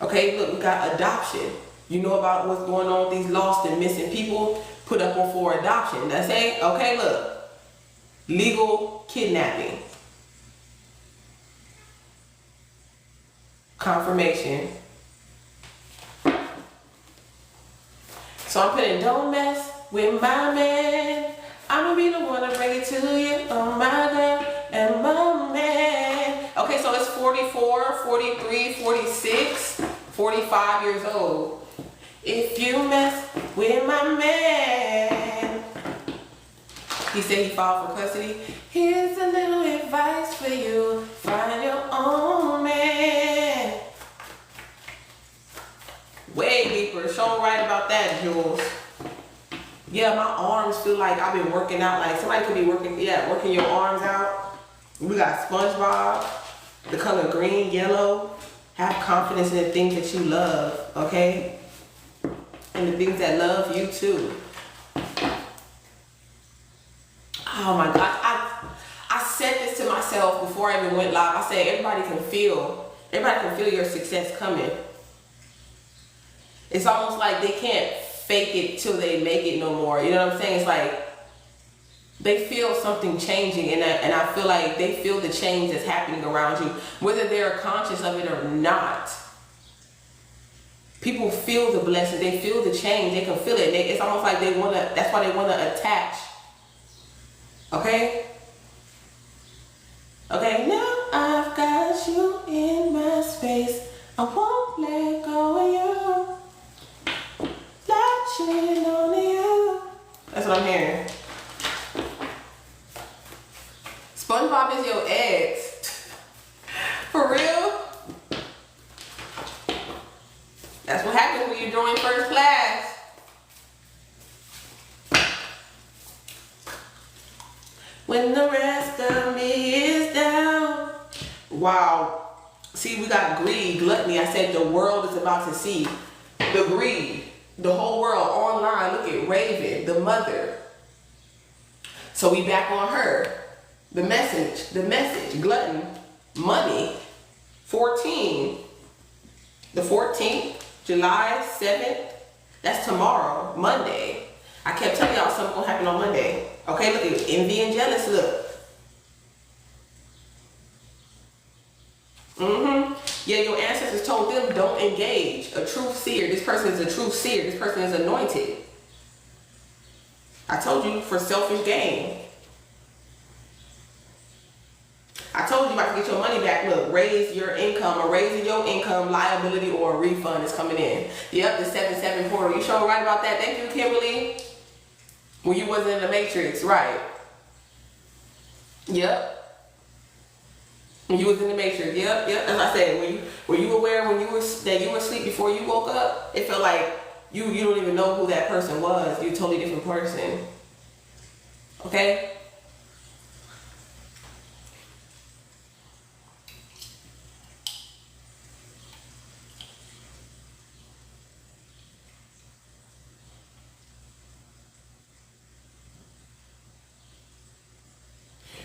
Okay, look, we got adoption. You know about what's going on with these lost and missing people put up for adoption. That's it. Okay, look. Legal kidnapping. Confirmation. So I'm putting, don't mess with my man. I'm gonna be the one to bring it to you. Oh my girl and my man. Okay, so it's 44, 43, 46, 45 years old. If you mess with my man. He said he filed for custody. Here's a little advice for you. Find your own man. Way deeper. Show right about that, Jules. Yeah, my arms feel like I've been working out. Like somebody could be working your arms out. We got SpongeBob, the color green, yellow. Have confidence in the things that you love, okay? And the things that love you too. Oh my God, I said this to myself before I even went live. I said everybody can feel your success coming. It's almost like they can't fake it till they make it no more. You know what I'm saying? It's like they feel something changing, and I feel like they feel the change that's happening around you, whether they're conscious of it or not. People feel the blessing. They feel the change. They can feel it. It's almost like they want to, that's why they want to attach. Okay? Okay, now I've got you in my space. I won't let go of you. Latching on to you. That's what I'm hearing. SpongeBob is your ex. For real? That's what happens when you join first class. When the rest of me is down. Wow. See, we got greed, gluttony. I said the world is about to see the greed. The whole world online. Look at Raven, the mother. So we back on her. The message, glutton, money, 14. The 14th, July 7th. That's tomorrow, Monday. I kept telling y'all something gonna happen on Monday. Okay, look at envy and jealous, look. Yeah, your ancestors told them don't engage. A truth seer. This person is a truth seer. This person is anointed. I told you, for selfish gain. I told you about to get your money back. Look, raise your income. A raise in your income, liability, or a refund is coming in. Yep, the 7-7 portal. You sure right about that? Thank you, Kimberly. When you wasn't in the matrix, right? Yep. When you was in the matrix, yep. As I said, were you aware when you were asleep before you woke up? It felt like you don't even know who that person was. You're a totally different person. Okay?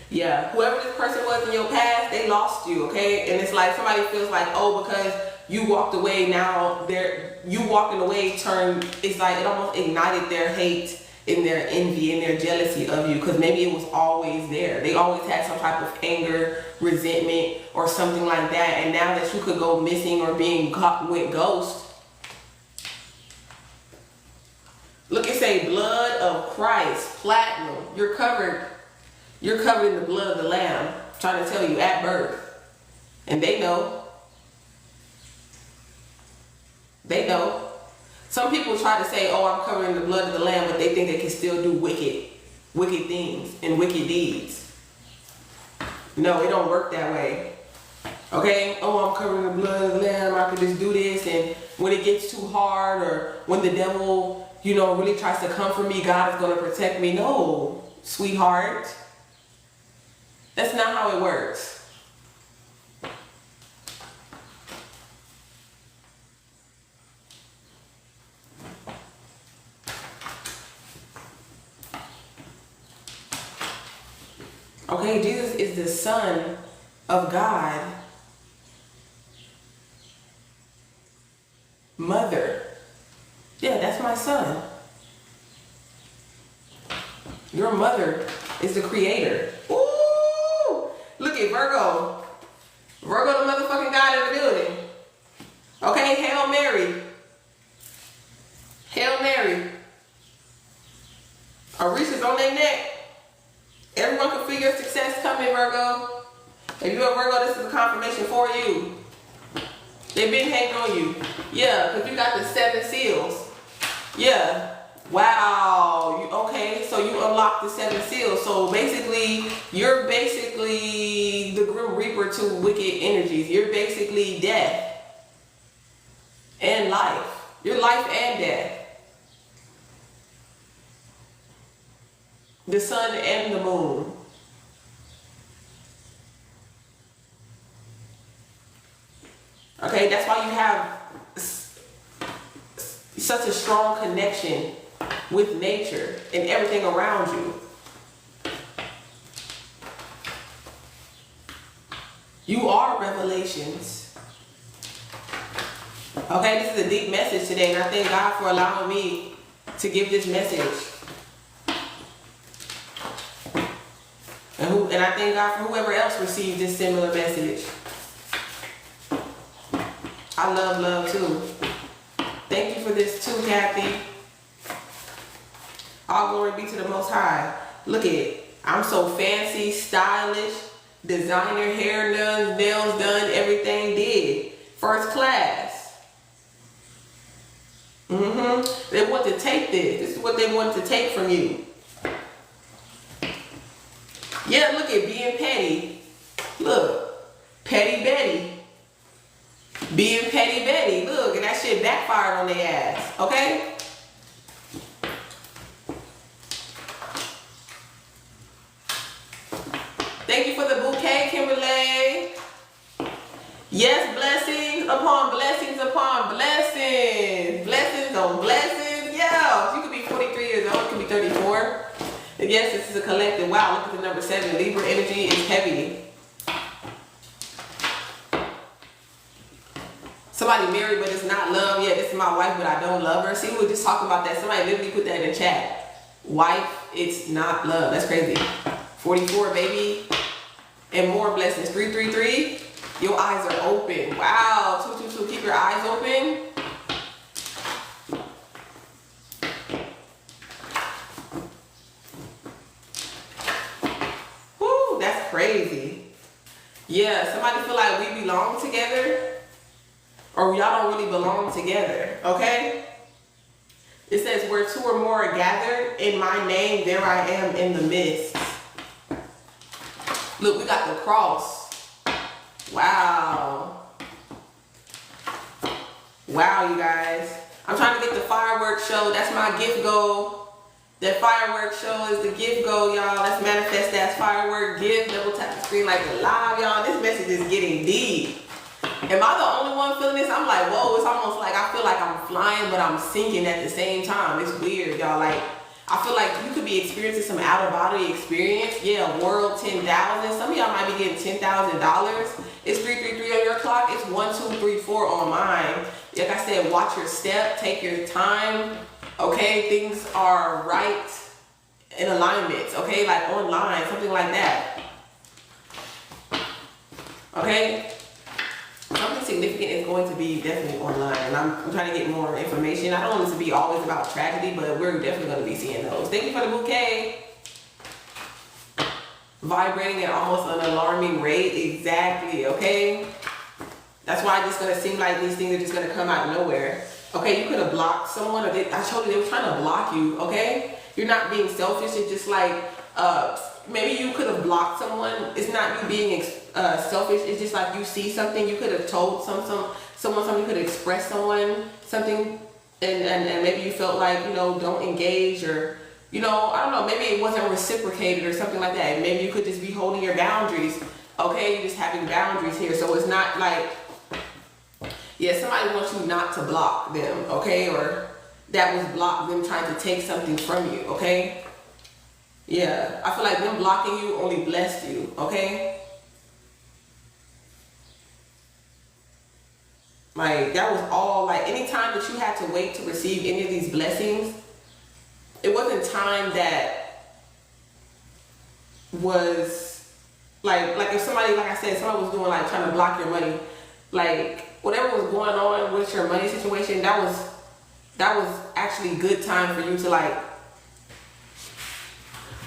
Yeah, whoever this person was in your past, they lost you, okay? And it's like somebody feels like, oh, because you walked away, now you walking away it's like it almost ignited their hate and their envy and their jealousy of you, because maybe it was always there. They always had some type of anger, resentment, or something like that. And now that you could go missing or being caught with ghost, look, it say blood of Christ, platinum. You're covered in the blood of the Lamb. I'm trying to tell you, at birth. And they know. They know. Some people try to say, oh, I'm covered in the blood of the Lamb, but they think they can still do wicked things and wicked deeds. No, it don't work that way. Okay? Oh, I'm covered in the blood of the Lamb, I can just do this, and when it gets too hard, or when the devil, really tries to come for me, God is going to protect me. No, sweetheart. That's not how it works. Okay, Jesus is the Son of God. Mother. Yeah, that's my son. Your mother is the creator. Ooh! Look at Virgo. Virgo, the motherfucking God in the building. Okay, Hail Mary. Hail Mary. Orisha's on their neck. Everyone can feel your success coming, Virgo. If you're a Virgo, this is a confirmation for you. They've been hating on you. Yeah, because you got the 7 seals. Yeah. Wow. Okay, so you unlocked the 7 seals. So basically, you're basically the Grim Reaper to wicked energies. You're basically death and life. You're life and death. The sun and the moon. Okay, that's why you have such a strong connection with nature and everything around you. You are revelations. Okay, this is a deep message today, and I thank God for allowing me to give this message. And I thank God for whoever else received this similar message. I love too. Thank you for this too, Kathy. All glory be to the Most High. Look at it. I'm so fancy, stylish, designer, hair done, nails done, everything did. First class. They want to take this. This is what they want to take from you. Yeah, look at being petty. Look, petty Betty. Being petty Betty. Look, and that shit backfired on their ass. Okay? Thank you for the bouquet, Kimberly. Yes, blessings upon blessings upon blessings. Blessings on blessings. Yeah, you could be 43 years old, you could be 34. And yes, this is a collective. Wow, look at the number 7. Libra energy is heavy. Somebody married, but it's not love. Yeah, this is my wife, but I don't love her. See, we were just talking about that. Somebody literally put that in the chat. Wife, it's not love. That's crazy. 44, baby. And more blessings. 333. Your eyes are open. Wow. 222. Keep your eyes open. Woo, that's crazy. Yeah, somebody feel like we belong together, or y'all don't really belong together. Okay? It says, where 2 or more are gathered in my name, there I am in the midst. Look, we got the cross. Wow. Wow, you guys. I'm trying to get the fireworks show. That's my gift goal. That fireworks show is the gift goal, y'all. Let's manifest that firework gift. Double tap the screen like the live, y'all. This message is getting deep. Am I the only one feeling this? I'm like, whoa, it's almost like I feel like I'm flying, but I'm sinking at the same time. It's weird, y'all. Like, I feel like you could be experiencing some out-of-body experience. Yeah, world 10,000. Some of y'all might be getting $10,000. It's 333 on your clock. It's 1234 on mine. Like I said, watch your step. Take your time. Okay, things are right in alignment. Okay, like online, something like that. Okay. Something significant is going to be definitely online, and I'm trying to get more information. I don't want it to be always about tragedy, but we're definitely going to be seeing those. Thank you for the bouquet. Vibrating at almost an alarming rate. Exactly, okay? That's why it's going to seem like these things are just going to come out of nowhere. Okay, you could have blocked someone, or I told you they were trying to block you, okay? You're not being selfish. It's just like, maybe you could have blocked someone. It's not you being selfish. It's just like you see something. You could have told someone something. You could have expressed someone something, and maybe you felt like, you know, don't engage, or, you know, I don't know. Maybe it wasn't reciprocated or something like that. Maybe you could just be holding your boundaries. Okay, you're just having boundaries here. So it's not like, yeah, somebody wants you not to block them. Okay, or that was blocked them trying to take something from you. Okay. Yeah, I feel like them blocking you only blessed you, okay? Like, that was all, like, any time that you had to wait to receive any of these blessings, it wasn't time that was, like if somebody, like I said, somebody was doing, like, trying to block your money, like, whatever was going on with your money situation, that was actually good time for you to, like,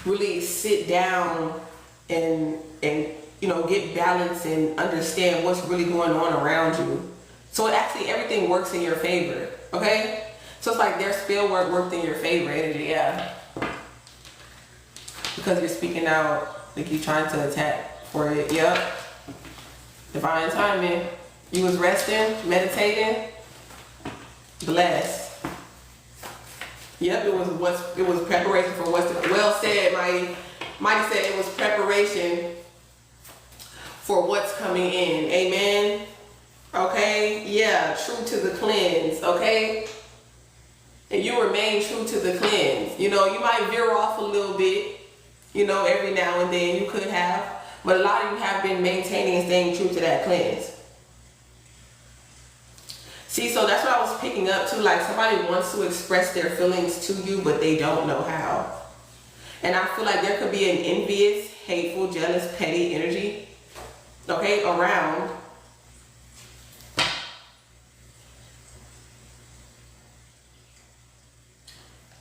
really sit down and you know, get balance and understand what's really going on around you. So it actually, everything works in your favor, okay? So it's like their spell worked in your favor energy, yeah. Because you're speaking out, like you're trying to attack for it, yep. Divine timing. You was resting, meditating, blessed. Yep, it was preparation for what's well said, Mighty said it was preparation for what's coming in. Amen. Okay, yeah, true to the cleanse, okay? And you remain true to the cleanse. You know, you might veer off a little bit, you know, every now and then, you could have, but a lot of you have been maintaining and staying true to that cleanse. See, so that's what I was picking up too. Like, somebody wants to express their feelings to you, but they don't know how. And I feel like there could be an envious, hateful, jealous, petty energy, okay, around.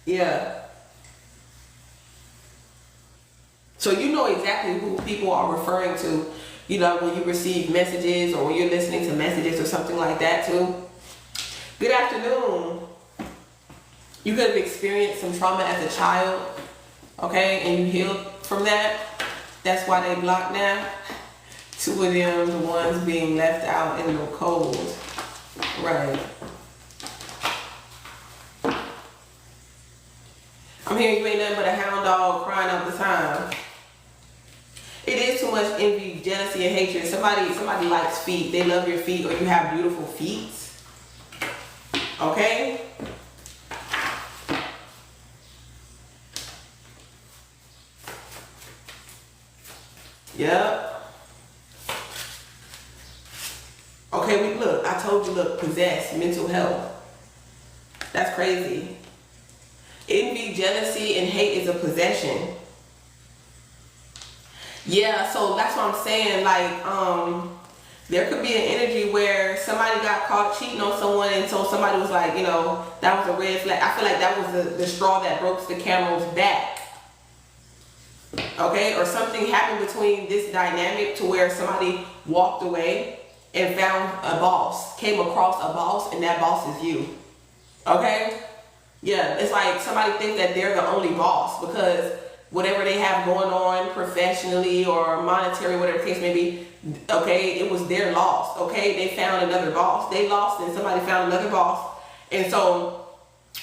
Yeah. So you know exactly who people are referring to, you know, when you receive messages or when you're listening to messages or something like that too. Good afternoon. You could have experienced some trauma as a child, okay, and you healed from that. That's why they blocked now. Two of them, the ones being left out in the cold. Right. I'm hearing you ain't nothing but a hound dog crying out the time. It is too much envy, jealousy, and hatred. Somebody likes feet. They love your feet, or you have beautiful feet. Okay? Yep. Okay, look, I told you, look, possessed, mental health. That's crazy. Envy, jealousy, and hate is a possession. Yeah, so that's what I'm saying, like, there could be an energy where somebody got caught cheating on someone, and so somebody was like, you know, that was a red flag. I feel like that was the straw that broke the camel's back. Okay, or something happened between this dynamic to where somebody walked away and found a boss, came across a boss, and that boss is you. Okay? Yeah, it's like somebody thinks that they're the only boss because whatever they have going on professionally or monetary, whatever the case may be, okay, it was their loss. Okay, they found another boss. They lost and somebody found another boss. And so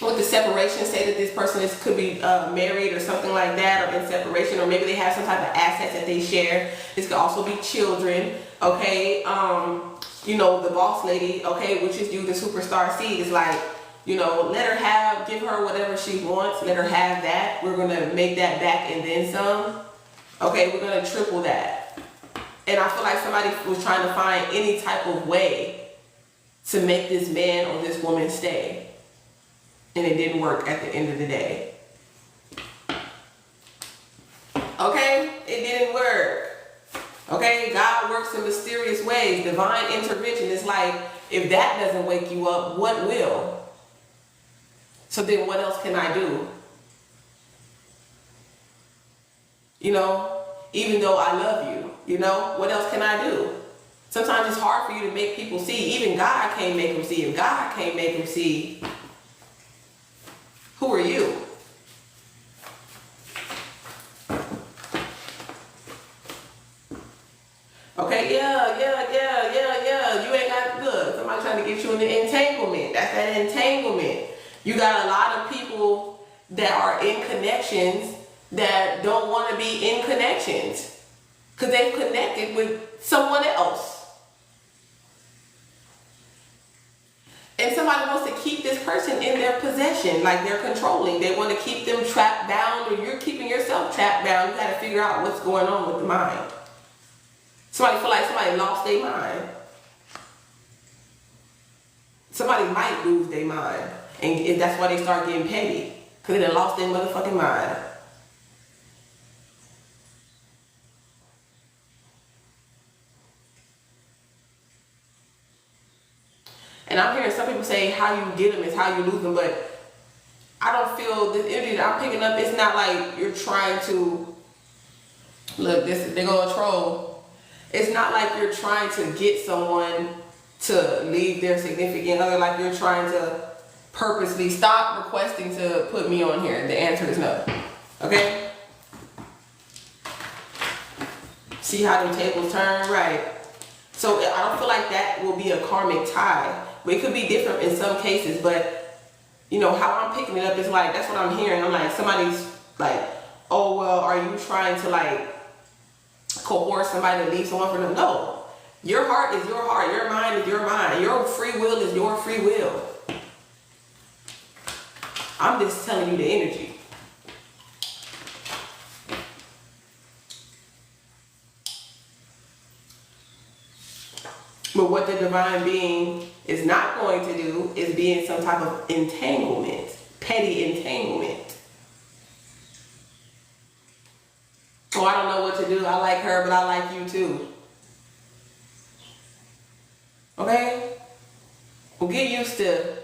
with the separation, say that this person could be married or something like that, or in separation, or maybe they have some type of assets that they share. This could also be children. Okay, you know, the boss lady, okay, which is you, the superstar seed, is like, you know, give her whatever she wants, let her have that. We're gonna make that back and then some. Okay, we're gonna triple that. And I feel like somebody was trying to find any type of way to make this man or this woman stay. And it didn't work at the end of the day. Okay, it didn't work. Okay, God works in mysterious ways. Divine intervention is like, if that doesn't wake you up, what will? So then what else can I do? You know, even though I love you, you know, what else can I do? Sometimes it's hard for you to make people see. Even God can't make them see. If God can't make them see, who are you? Okay, yeah. You ain't got, look, somebody trying to get you in the entanglement. That's that entanglement. You got a lot of people that are in connections that don't want to be in connections because they've connected with someone else. And somebody wants to keep this person in their possession, like they're controlling. They want to keep them trapped bound, or you're keeping yourself trapped bound. You got to figure out what's going on with the mind. Somebody feel like somebody lost their mind. Somebody might lose their mind. And that's why they start getting petty. Because they done lost their motherfucking mind. And I'm hearing some people say how you get them is how you lose them. But I don't feel this energy that I'm picking up. It's not like you're trying to, look, they're going to troll. It's not like you're trying to get someone to leave their significant other. Like you're trying to purposely stop requesting to put me on here. The answer is no. Okay? See how the tables turn? Right. So I don't feel like that will be a karmic tie. But it could be different in some cases. But, you know, how I'm picking it up is like, that's what I'm hearing. I'm like, somebody's like, oh, well, are you trying to like coerce somebody to leave someone for them? No. Your heart is your heart. Your mind is your mind. Your free will is your free will. I'm just telling you the energy. But what the divine being is not going to do is be in some type of entanglement, petty entanglement. Oh, I don't know what to do. I like her, but I like you too. Okay? Well, get used to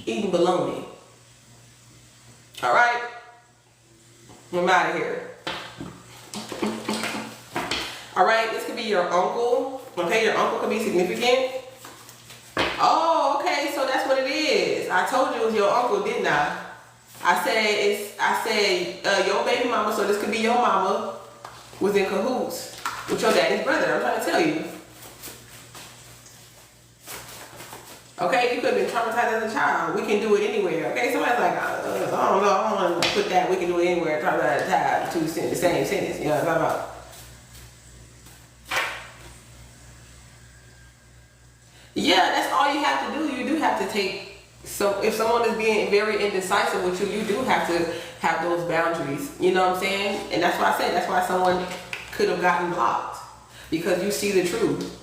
eating bologna. All right, I'm out of here. All right, this could be your uncle. Okay, your uncle could be significant. Oh, okay, so that's what it is. I told you it was your uncle, didn't I? I said your baby mama, so this could be your mama was in cahoots with your daddy's brother. I'm trying to tell you. Okay, you could have been traumatized as a child. We can do it anywhere. Okay, somebody's like, I don't know, I don't want to put that. We can do it anywhere. Traumatized as a child, two the same sentence. You know what I'm talking about? Yeah, that's all you have to do. You do have to take. So if someone is being very indecisive with you, you do have to have those boundaries. You know what I'm saying? And that's why I said that's why someone could have gotten blocked, because you see the truth.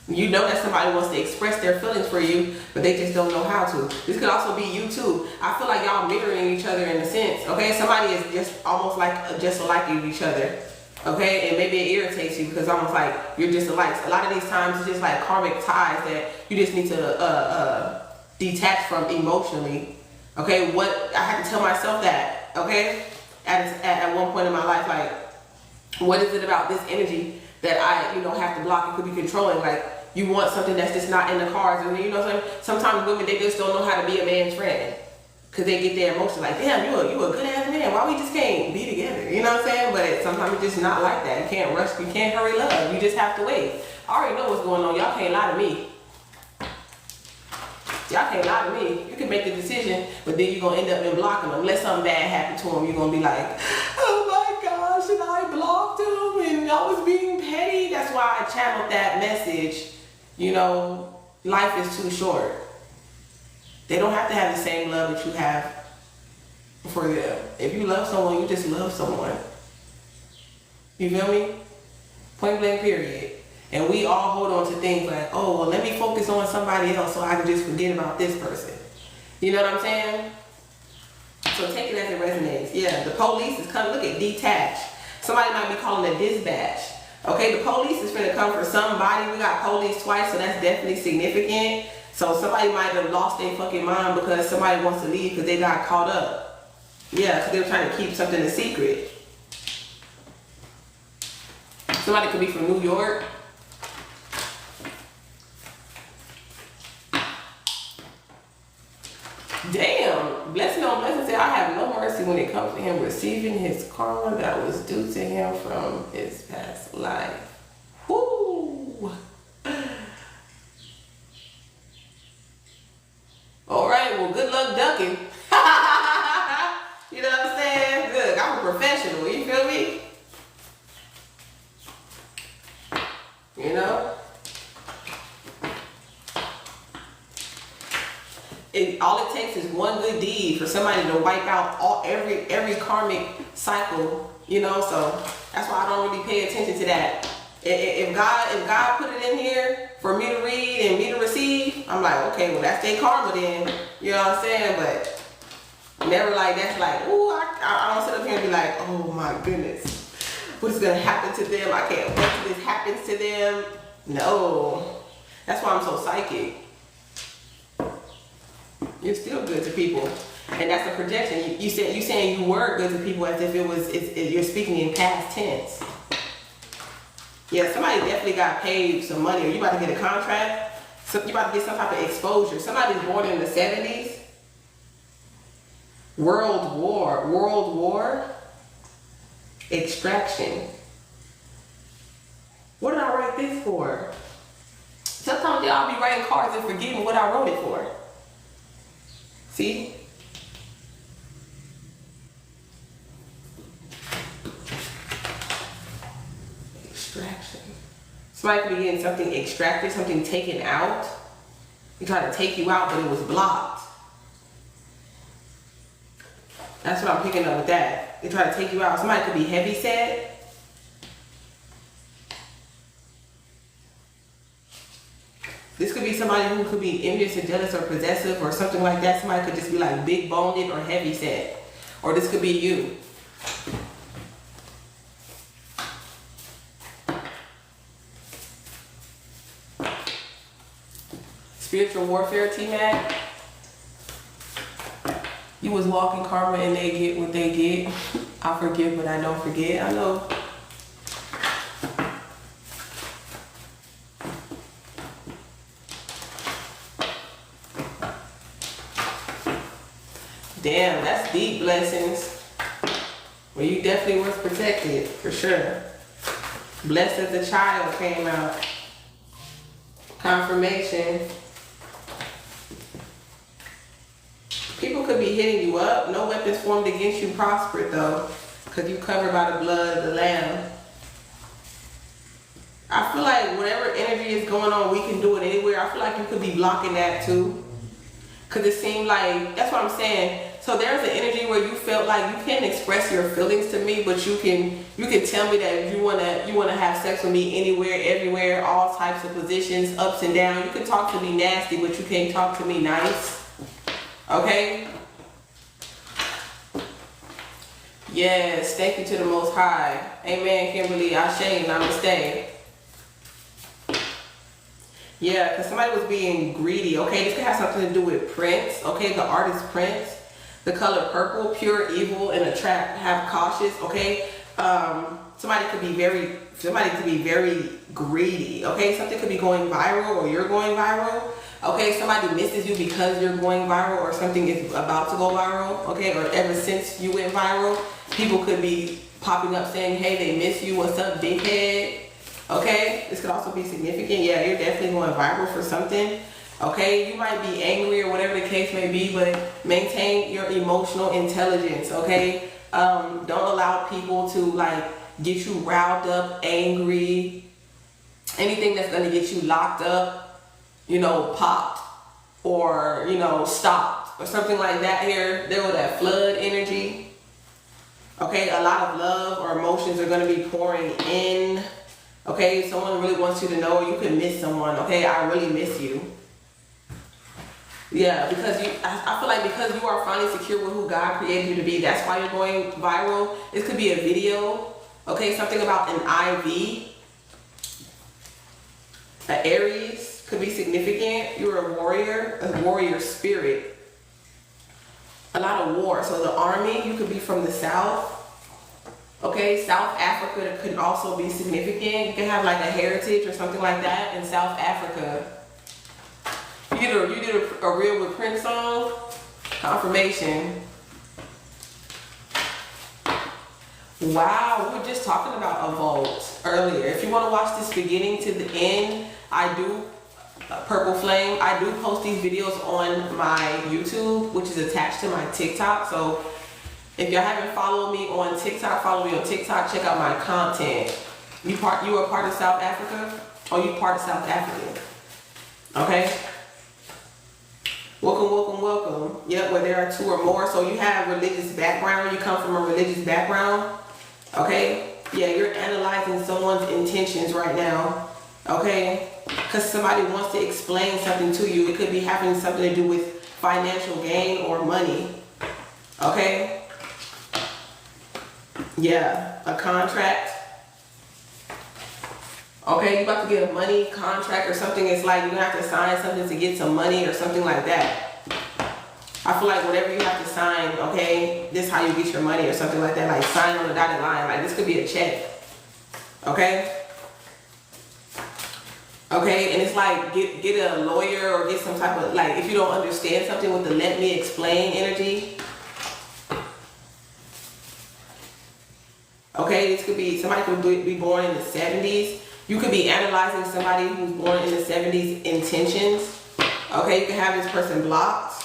You know that somebody wants to express their feelings for you, but they just don't know how to. This could also be you too. I feel like y'all mirroring each other in a sense. Okay, somebody is just almost like just alike of each other. Okay, and maybe it irritates you because almost like you're just alike. A lot of these times it's just like karmic ties that you just need to detach from emotionally. Okay, what I had to tell myself that. Okay, at one point in my life, like, what is it about this energy that I have to block? It could be controlling. Like, you want something that's just not in the cards, and you know what I'm saying. Sometimes women, they just don't know how to be a man's friend. Cause they get their emotions like, damn, you a good ass man. Why we just can't be together? You know what I'm saying? But sometimes it's just not like that. You can't rush. You can't hurry love. You just have to wait. I already know what's going on. Y'all can't lie to me. Y'all can't lie to me. You can make the decision, but then you're gonna end up in blocking them. Unless something bad happened to him, you're gonna be like, oh my gosh, and I blocked him, and I was being petty. That's why I channeled that message. You know, life is too short. They don't have to have the same love that you have for them. If you love someone, you just love someone. You feel me? Point blank period. And we all hold on to things like, oh, well, let me focus on somebody else so I can just forget about this person. You know what I'm saying? So take it as it resonates. Yeah, the police is coming. Look at detach. Somebody might be calling a dispatch. Okay, the police is going to come for somebody. We got police twice, so that's definitely significant. So somebody might have lost their fucking mind because somebody wants to leave because they got caught up. Yeah, because they were trying to keep something a secret. Somebody could be from New York. Damn, blessing on blessing said, I have no mercy when it comes to him receiving his karma that was due to him from his past life. Whoo! All right, well, good luck ducking. You know what I'm saying? Good, I'm a professional, you feel me? You know? All it takes is one good deed for somebody to wipe out every karmic cycle, you know. So that's why I don't really pay attention to that. If God put it in here for me to read and me to receive, I'm like, okay, well, that's their karma then. You know what I'm saying? But never like that's like, ooh, I don't sit up here and be like, oh my goodness, what's gonna happen to them? I can't wait till this happens to them. No, that's why I'm so psychic. You're still good to people, and that's a projection. You saying you were good to people as if you're speaking in past tense. Yeah, somebody definitely got paid some money, or you about to get a contract. So you about to get some type of exposure. Somebody's born in the 70s. World War. Extraction. What did I write this for? Sometimes y'all be writing cards and forgetting what I wrote it for. See? Extraction. Somebody could be getting something extracted, something taken out. They tried to take you out, but it was blocked. That's what I'm picking up with that. They try to take you out. Somebody could be heavy set. This could be somebody who could be envious or jealous or possessive or something like that. Somebody could just be like big boned or heavy set. Or this could be you. Spiritual warfare, T-Mac. You was walking karma and they get what they get. I forgive, but I don't forget. I know. Damn, that's deep, blessings. Well, you definitely was protected, for sure. Blessed as a child came out. Confirmation. People could be hitting you up. No weapons formed against you prospered, though, because you covered by the blood of the Lamb. I feel like whatever energy is going on, we can do it anywhere. I feel like you could be blocking that, too. Because it seemed like, that's what I'm saying. So there's an energy where you felt like you can't express your feelings to me, but you can tell me that you wanna have sex with me anywhere, everywhere, all types of positions, ups and downs. You can talk to me nasty, but you can't talk to me nice. Okay? Yes, thank you to the Most High. Amen, Kimberly. Ashe, namaste. Yeah, because somebody was being greedy. Okay, this could have something to do with Prince. Okay, the artist Prince. The color purple, pure evil, and attract, have cautious. Okay, somebody could be very greedy. Okay, something could be going viral, or you're going viral. Okay, somebody misses you because you're going viral, or something is about to go viral. Okay, or ever since you went viral, people could be popping up saying, hey, they miss you, what's up, big head? Okay, this could also be significant. Yeah, you're definitely going viral for something. Okay, you might be angry or whatever the case may be, but maintain your emotional intelligence. Okay, don't allow people to like get you riled up, angry, anything that's gonna get you locked up, you know, popped, or you know, stopped, or something like that. Here, there was that flood energy. Okay, a lot of love or emotions are gonna be pouring in. Okay, someone really wants you to know you could miss someone. Okay, I really miss you. Yeah, because I feel like because you are finally secure with who God created you to be, that's why you're going viral. This could be a video. Okay, something about an IV. An Aries could be significant. You're a warrior spirit. A lot of war. So the army, you could be from the South. Okay, South Africa could also be significant. You can have like a heritage or something like that in South Africa. You did a reel with Prince song. Confirmation. Wow, we were just talking about a vault earlier. If you want to watch this beginning to the end, I do Purple Flame. I do post these videos on my YouTube, which is attached to my TikTok. So if y'all haven't followed me on TikTok, follow me on TikTok. Check out my content. You are part of South Africa, or you part of South Africa? Okay. Welcome, welcome, welcome. Yep, where there are two or more. So you have religious background. You come from a religious background. Okay. Yeah, you're analyzing someone's intentions right now. Okay. Because somebody wants to explain something to you. It could be having something to do with financial gain or money. Okay. Yeah, a contract. Okay, you about to get a money contract or something. It's like you have to sign something to get some money or something like that. I feel like whatever you have to sign, okay, this is how you get your money or something like that. Like sign on the dotted line. Like this could be a check. Okay. Okay, and it's like get a lawyer or get some type of, like, if you don't understand something with the let me explain energy. Okay, this could be, somebody could be born in the 70s. You could be analyzing somebody who's born in the 70s intentions. Okay, you can have this person blocked.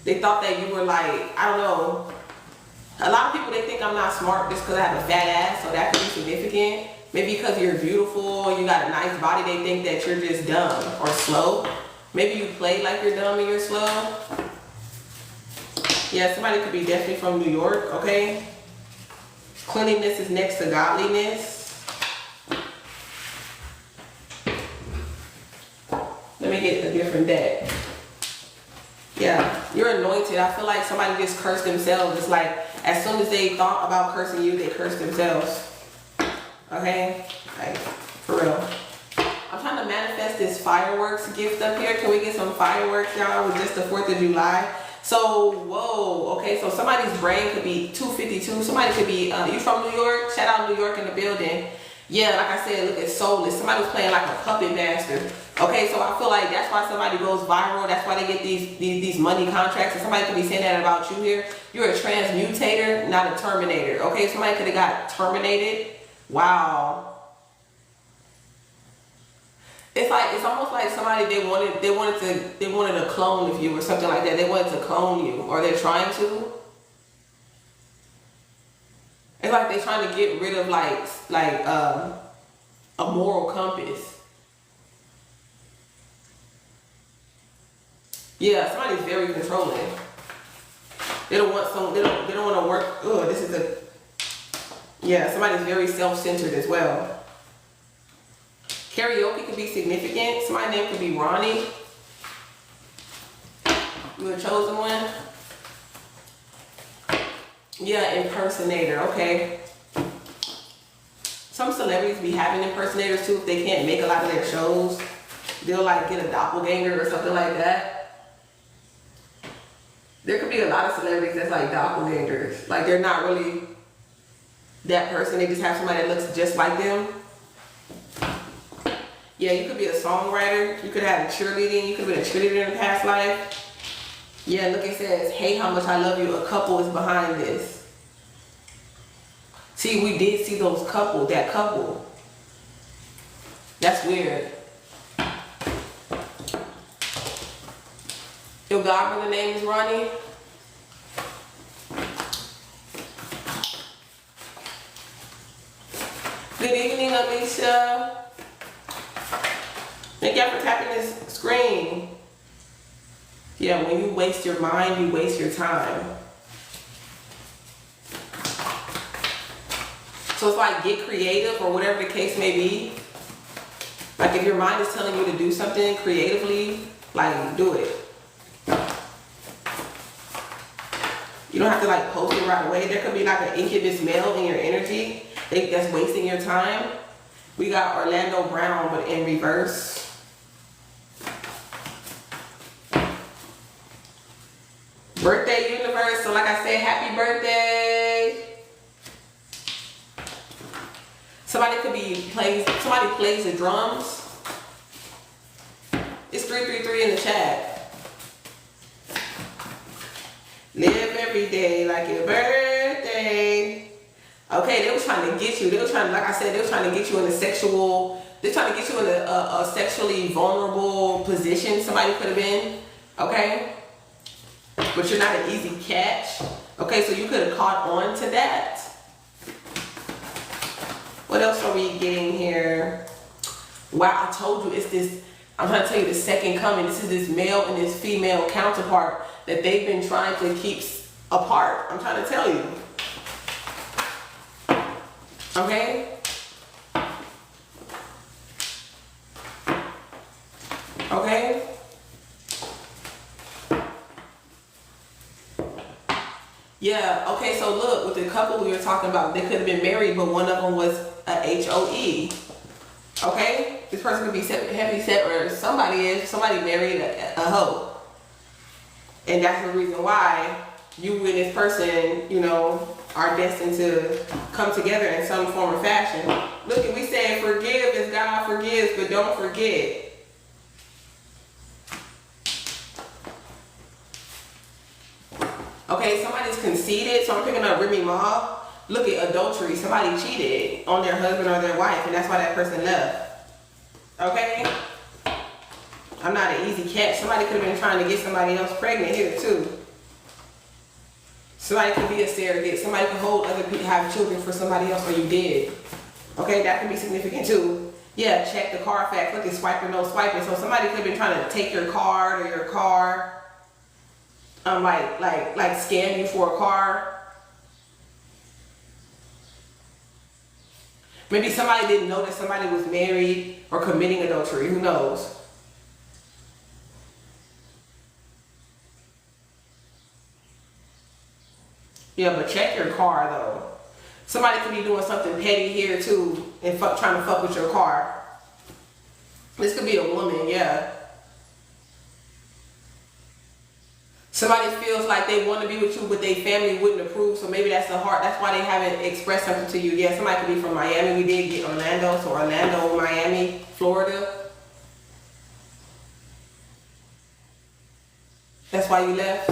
They thought that you were like, I don't know. A lot of people, they think I'm not smart just because I have a fat ass, so that could be significant. Maybe because you're beautiful, you got a nice body, they think that you're just dumb or slow. Maybe you play like you're dumb and you're slow. Yeah, somebody could be definitely from New York, okay? Cleanliness is next to godliness. Let me get a different deck. Yeah, you're anointed. I feel like somebody just cursed themselves. It's like as soon as they thought about cursing you, they cursed themselves. Okay? Like, for real. I'm trying to to manifest this fireworks gift up here. Can we get some fireworks, y'all, with just the 4th of July? So, whoa, okay, so somebody's brain could be 252. Somebody could be, you from New York? Shout out New York in the building. Yeah, like I said, look at soulless. Somebody was playing like a puppet master. Okay, so I feel like that's why somebody goes viral. That's why they get these money contracts. And somebody could be saying that about you here. You're a transmutator, not a terminator. Okay, somebody could have got terminated. Wow. It's almost like somebody they wanted to clone of you or something like that. They wanted to clone you, or they're trying to. It's like they're trying to get rid of like a moral compass. Yeah, somebody's very controlling. They don't want some. They don't want to work. Oh, this is a. Yeah, somebody's very self-centered as well. Karaoke could be significant. Somebody's name could be Ronnie. You a chosen one? Yeah, impersonator. Okay. Some celebrities be having impersonators too if they can't make a lot of their shows. They'll like get a doppelganger or something like that. There could be a lot of celebrities that's like doppelgangers. Like they're not really that person. They just have somebody that looks just like them. Yeah, you could be a songwriter. You could have a cheerleading. You could be a cheerleader in a past life. Yeah, look, it says, hey, how much I love you. A couple is behind this. See, we did see that couple. That's weird. Your godbrother name is Ronnie. Good evening, Alicia. Thank y'all for tapping this screen. Yeah, when you waste your mind, you waste your time. So it's like get creative or whatever the case may be. Like if your mind is telling you to do something creatively, like do it. You don't have to like post it right away. There could be like an incubus male in your energy that's wasting your time. We got Orlando Brown, but in reverse. Birthday universe. So like I said, happy birthday. Somebody plays the drums. It's 333 in the chat. Live every day like your birthday. Okay, they were trying to get you. They were trying to, like I said, they were trying to get you in a sexual. They're trying to get you in a sexually vulnerable position. Somebody could have been. Okay. But you're not an easy catch. Okay, so you could have caught on to that. What else are we getting here? Wow, I told you it's this, I'm trying to tell you the second coming. This is this male and this female counterpart that they've been trying to keep apart. I'm trying to tell you. Okay? Okay? Yeah, okay, so look, with the couple we were talking about, they could have been married, but one of them was a HOE. Okay? This person could be heavy set, or somebody married a hoe. And that's the reason why you and this person, you know, are destined to come together in some form or fashion. Look, if we say forgive as God forgives, but don't forget. Okay, somebody's conceited, so I'm picking up Remy Ma. Look at adultery. Somebody cheated on their husband or their wife, and that's why that person left. Okay? I'm not an easy catch. Somebody could have been trying to get somebody else pregnant here, too. Somebody could be a surrogate. Somebody could hold other people, have children for somebody else, or you did. Okay, that could be significant, too. Yeah, check the Carfax. Look at swiping, no swiping. So somebody could have been trying to take your card or your car. Like scam you for a car. Maybe somebody didn't know that somebody was married or committing adultery. Who knows? Yeah, but check your car though. Somebody could be doing something petty here too and trying to fuck with your car. This could be a woman, yeah. Somebody feels like they want to be with you, but their family wouldn't approve, so maybe that's the heart. That's why they haven't expressed something to you. Yeah, somebody could be from Miami. We did get Orlando, so Orlando, Miami, Florida. That's why you left.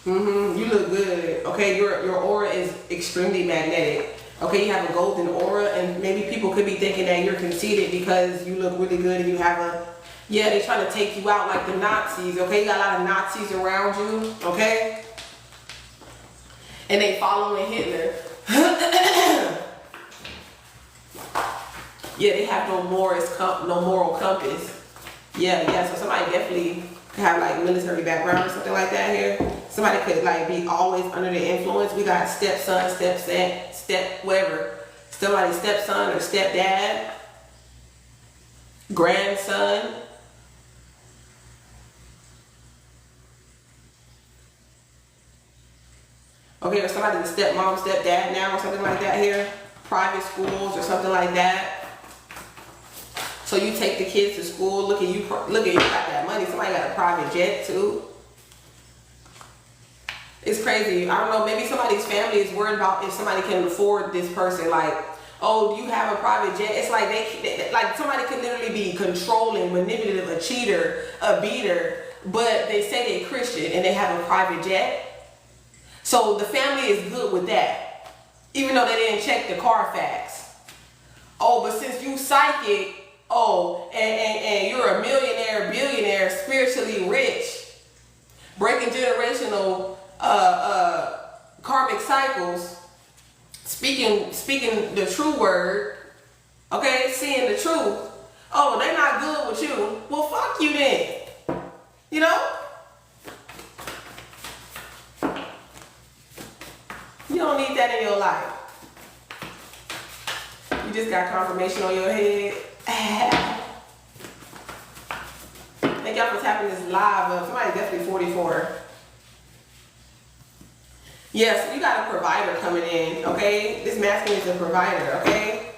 You look good. Okay, your aura is extremely magnetic. Okay, you have a golden aura, and maybe people could be thinking that you're conceited because you look really good and you have a, yeah, they're trying to take you out like the Nazis. Okay, you got a lot of Nazis around you. Okay, and they following Hitler. Yeah, they have no moral compass. Yeah. So somebody definitely have like military background or something like that here. Somebody could like be always under the influence. We got stepson, whatever. Somebody's stepson or stepdad, grandson. Okay, or somebody's stepmom, stepdad now or something like that here. Private schools or something like that. So you take the kids to school. Look at you got that money. Somebody got a private jet too. It's crazy. I don't know, maybe somebody's family is worried about if somebody can afford this person. Like, oh, do you have a private jet? It's like they like somebody can literally be controlling, manipulative, a cheater, a beater, but they say they're Christian and they have a private jet. So the family is good with that, even though they didn't check the Carfax. Oh, but since you psychic, oh, and you're a millionaire, billionaire, spiritually rich, breaking generational karmic cycles, speaking the true word, okay, seeing the truth. Oh, they're not good with you. Well, fuck you then. You know? You don't need that in your life. You just got confirmation on your head. Thank y'all for tapping this live. Somebody definitely 44. Yes, you got a provider coming in, okay? This masculine is a provider, okay?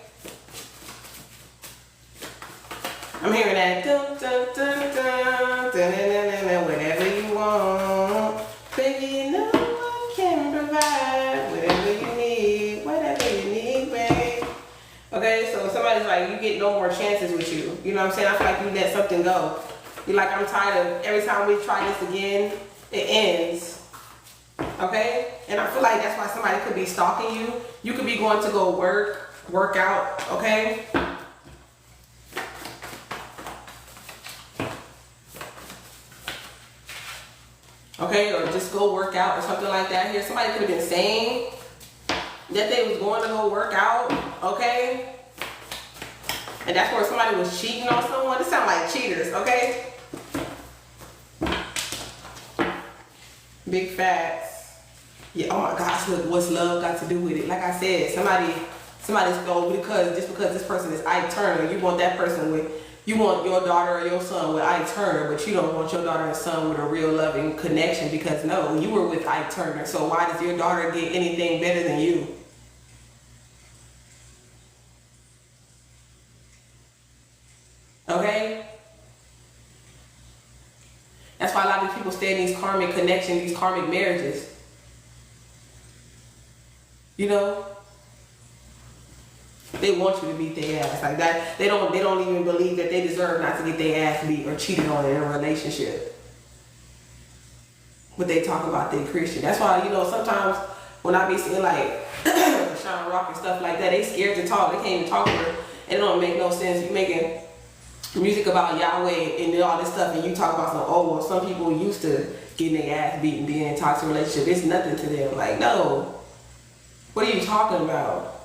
I'm hearing that dun, dun, dun, dun, dun, dun, dun, whatever you want. Baby, you know I can provide whatever you need, babe. Okay, so somebody's like, you get no more chances with you. You know what I'm saying? I feel like you let something go. You're like, I'm tired of every time we try this again, it ends. Okay? And I feel like that's why somebody could be stalking you. You could be going to go work out, okay? Okay, or just go work out or something like that here. Somebody could have been saying that they was going to go work out, okay? And that's where somebody was cheating on someone. This sound like cheaters, okay? Big facts. Yeah, oh my gosh, look, what's love got to do with it? Like I said, somebody's going because this person is Ike Turner, you want that person with, you want your daughter or your son with Ike Turner, but you don't want your daughter and son with a real loving connection because no, you were with Ike Turner. So why does your daughter get anything better than you? Okay? That's why a lot of people stay in these karmic connections, these karmic marriages. You know? They want you to beat their ass like that. They don't even believe that they deserve not to get their ass beat or cheated on in a relationship. But they talk about they Christian. That's why, you know, sometimes when I be seeing like Sean Rock and stuff like that, they scared to talk. They can't even talk to her. And it don't make no sense. You making music about Yahweh and all this stuff, and you talk about some people used to getting their ass beat and being in a toxic relationship. It's nothing to them. Like, no. What are you talking about?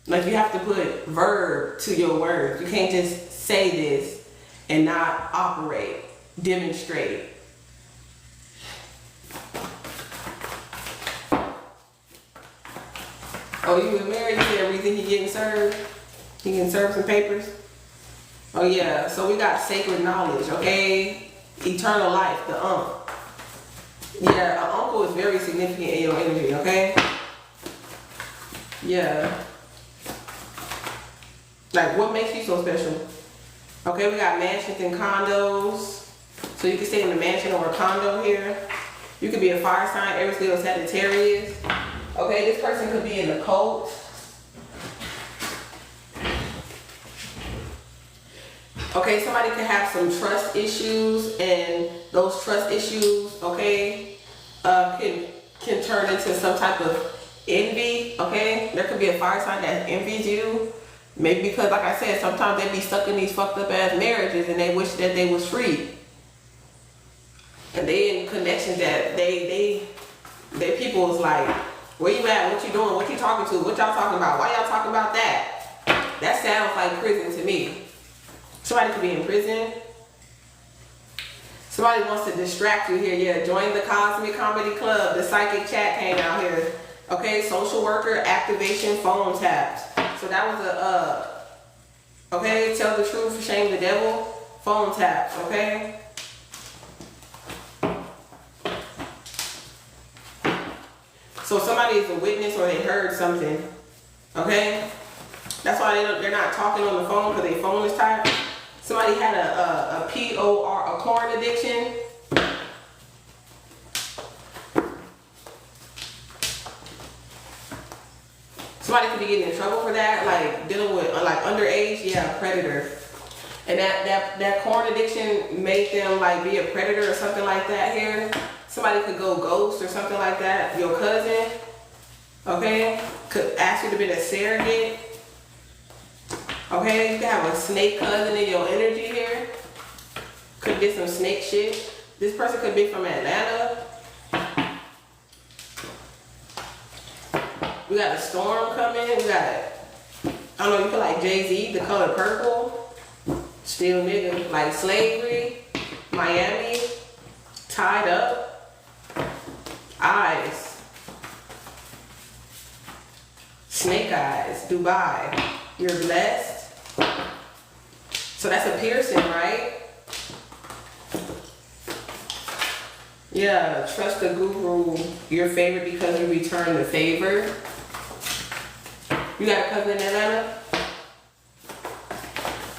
Like, you have to put verb to your words. You can't just say this and not operate, demonstrate. Oh, you was married? You said everything he getting served? He getting served some papers? Oh yeah, so we got sacred knowledge, okay? Eternal life, the Yeah, an uncle is very significant in your energy, okay? Yeah. Like, what makes you so special? Okay, we got mansions and condos. So you can stay in a mansion or a condo here. You could be a fire sign, Aries, Leo, Sagittarius. Okay, this person could be in the cult. Okay, somebody could have some trust issues, and those trust issues, okay, can turn into some type of envy. Okay, there could be a fire sign that envies you. Maybe because, like I said, sometimes they be stuck in these fucked up ass marriages and they wish that they was free. And they in connections that they people is like, where you at? What you doing? What you talking to? What y'all talking about? Why y'all talking about that? That sounds like prison to me. Somebody could be in prison. Somebody wants to distract you here. Yeah, join the Cosmic Comedy Club. The psychic chat came out here. Okay, social worker, activation, phone taps. So that was okay, tell the truth, shame the devil, phone taps, okay? So somebody is a witness or they heard something, okay? That's why they're not talking on the phone because their phone is tapped. Somebody had a POR, a porn addiction. Somebody could be getting in trouble for that, like dealing with like underage, yeah, predator. And that porn addiction made them like be a predator or something like that here. Somebody could go ghost or something like that. Your cousin, okay, could ask you to be a surrogate. Okay, you could have a snake cousin in your energy here. Could get some snake shit. This person could be from Atlanta. We got a storm coming. We got, I don't know, you feel like Jay-Z, the color purple. Still nigga, like slavery, Miami, tied up, eyes, snake eyes, Dubai, you're blessed. So that's a piercing, right? Yeah, trust the guru, your favorite because you return the favor. You got a cousin in Atlanta?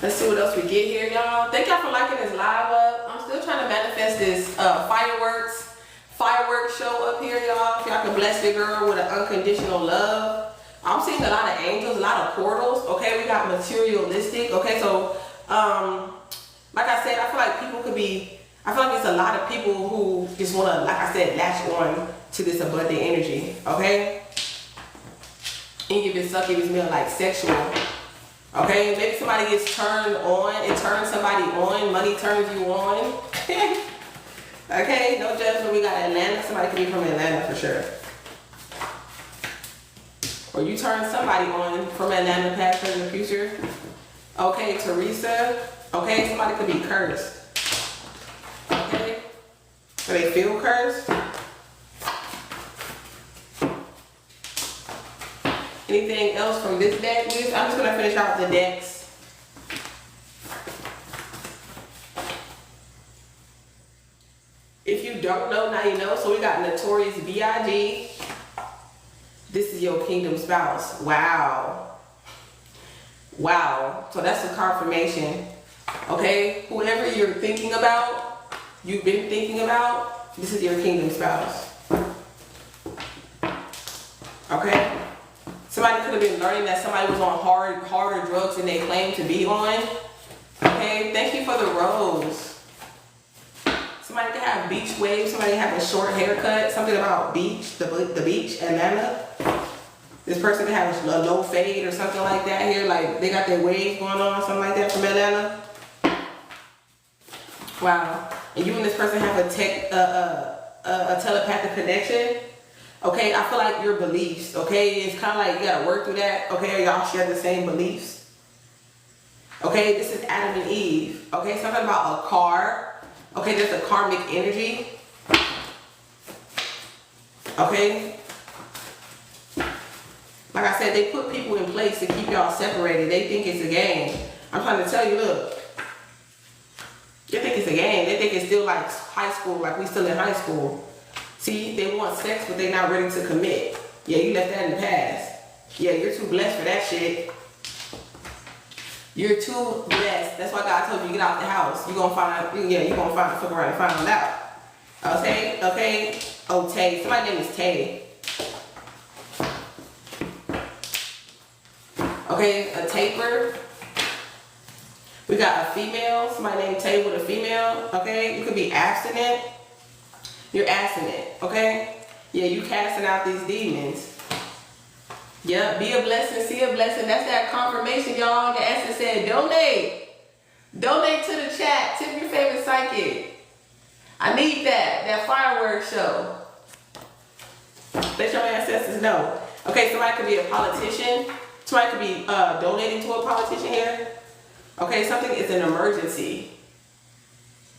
Let's see what else we get here, y'all. Thank y'all for liking this live up. I'm still trying to manifest this fireworks show up here, y'all. If y'all can bless the girl with an unconditional love. I'm seeing a lot of angels, a lot of portals. Okay, we got materialistic. Okay, so like I said, I feel like people could be, I feel like it's a lot of people who just want to, like I said, latch on to this abundant energy. Okay, and if it's sucky, it's more like sexual. Okay, maybe somebody gets turned on. It turns somebody on. Money turns you on. Okay, no judgment. We got Atlanta. Somebody could be from Atlanta for sure. Or you turn somebody on from Atlanta, past, present, future. Okay, Teresa. Okay, somebody could be cursed. Okay, so they feel cursed. Anything else from this deck? I'm just gonna finish out the decks. If you don't know, now you know. So we got Notorious B.I.G. This is your kingdom spouse. Wow. Wow. So that's a confirmation. Okay? Whoever you're thinking about, you've been thinking about, this is your kingdom spouse. Okay? Somebody could have been learning that somebody was on harder drugs than they claim to be on. Okay? Thank you for the rose. Somebody could have beach waves. Somebody could have a short haircut. Something about beach, the beach, Atlanta. This person could have a low fade or something like that here. Like they got their waves going on, something like that from Atlanta. Wow. And you and this person have a telepathic connection. Okay, I feel like your beliefs, okay, it's kind of like you gotta work through that. Okay, y'all share the same beliefs. Okay, this is Adam and Eve. Okay, something about a car. Okay, there's a karmic energy. Okay. Like I said, they put people in place to keep y'all separated. They think it's a game. I'm trying to tell you, look. They think it's a game. They think it's still like high school, like we still in high school. See, they want sex, but they're not ready to commit. Yeah, you left that in the past. Yeah, you're too blessed for that shit. You're too blessed. That's why God told you to get out the house. You're gonna find, yeah, you're gonna fuck around and find out. Okay, okay. Oh, Tay. Somebody's name is Tay. Okay, a taper. We got a female. Somebody named Tay with a female. Okay, you could be abstinent. You're abstinent. Okay. Yeah, you casting out these demons. Yeah, be a blessing, see a blessing. That's that confirmation, y'all. The essence said donate. Donate to the chat. Tip your favorite psychic. I need that fireworks show. Let your ancestors know. Okay, somebody could be a politician. Somebody could be donating to a politician here. Okay, something is an emergency.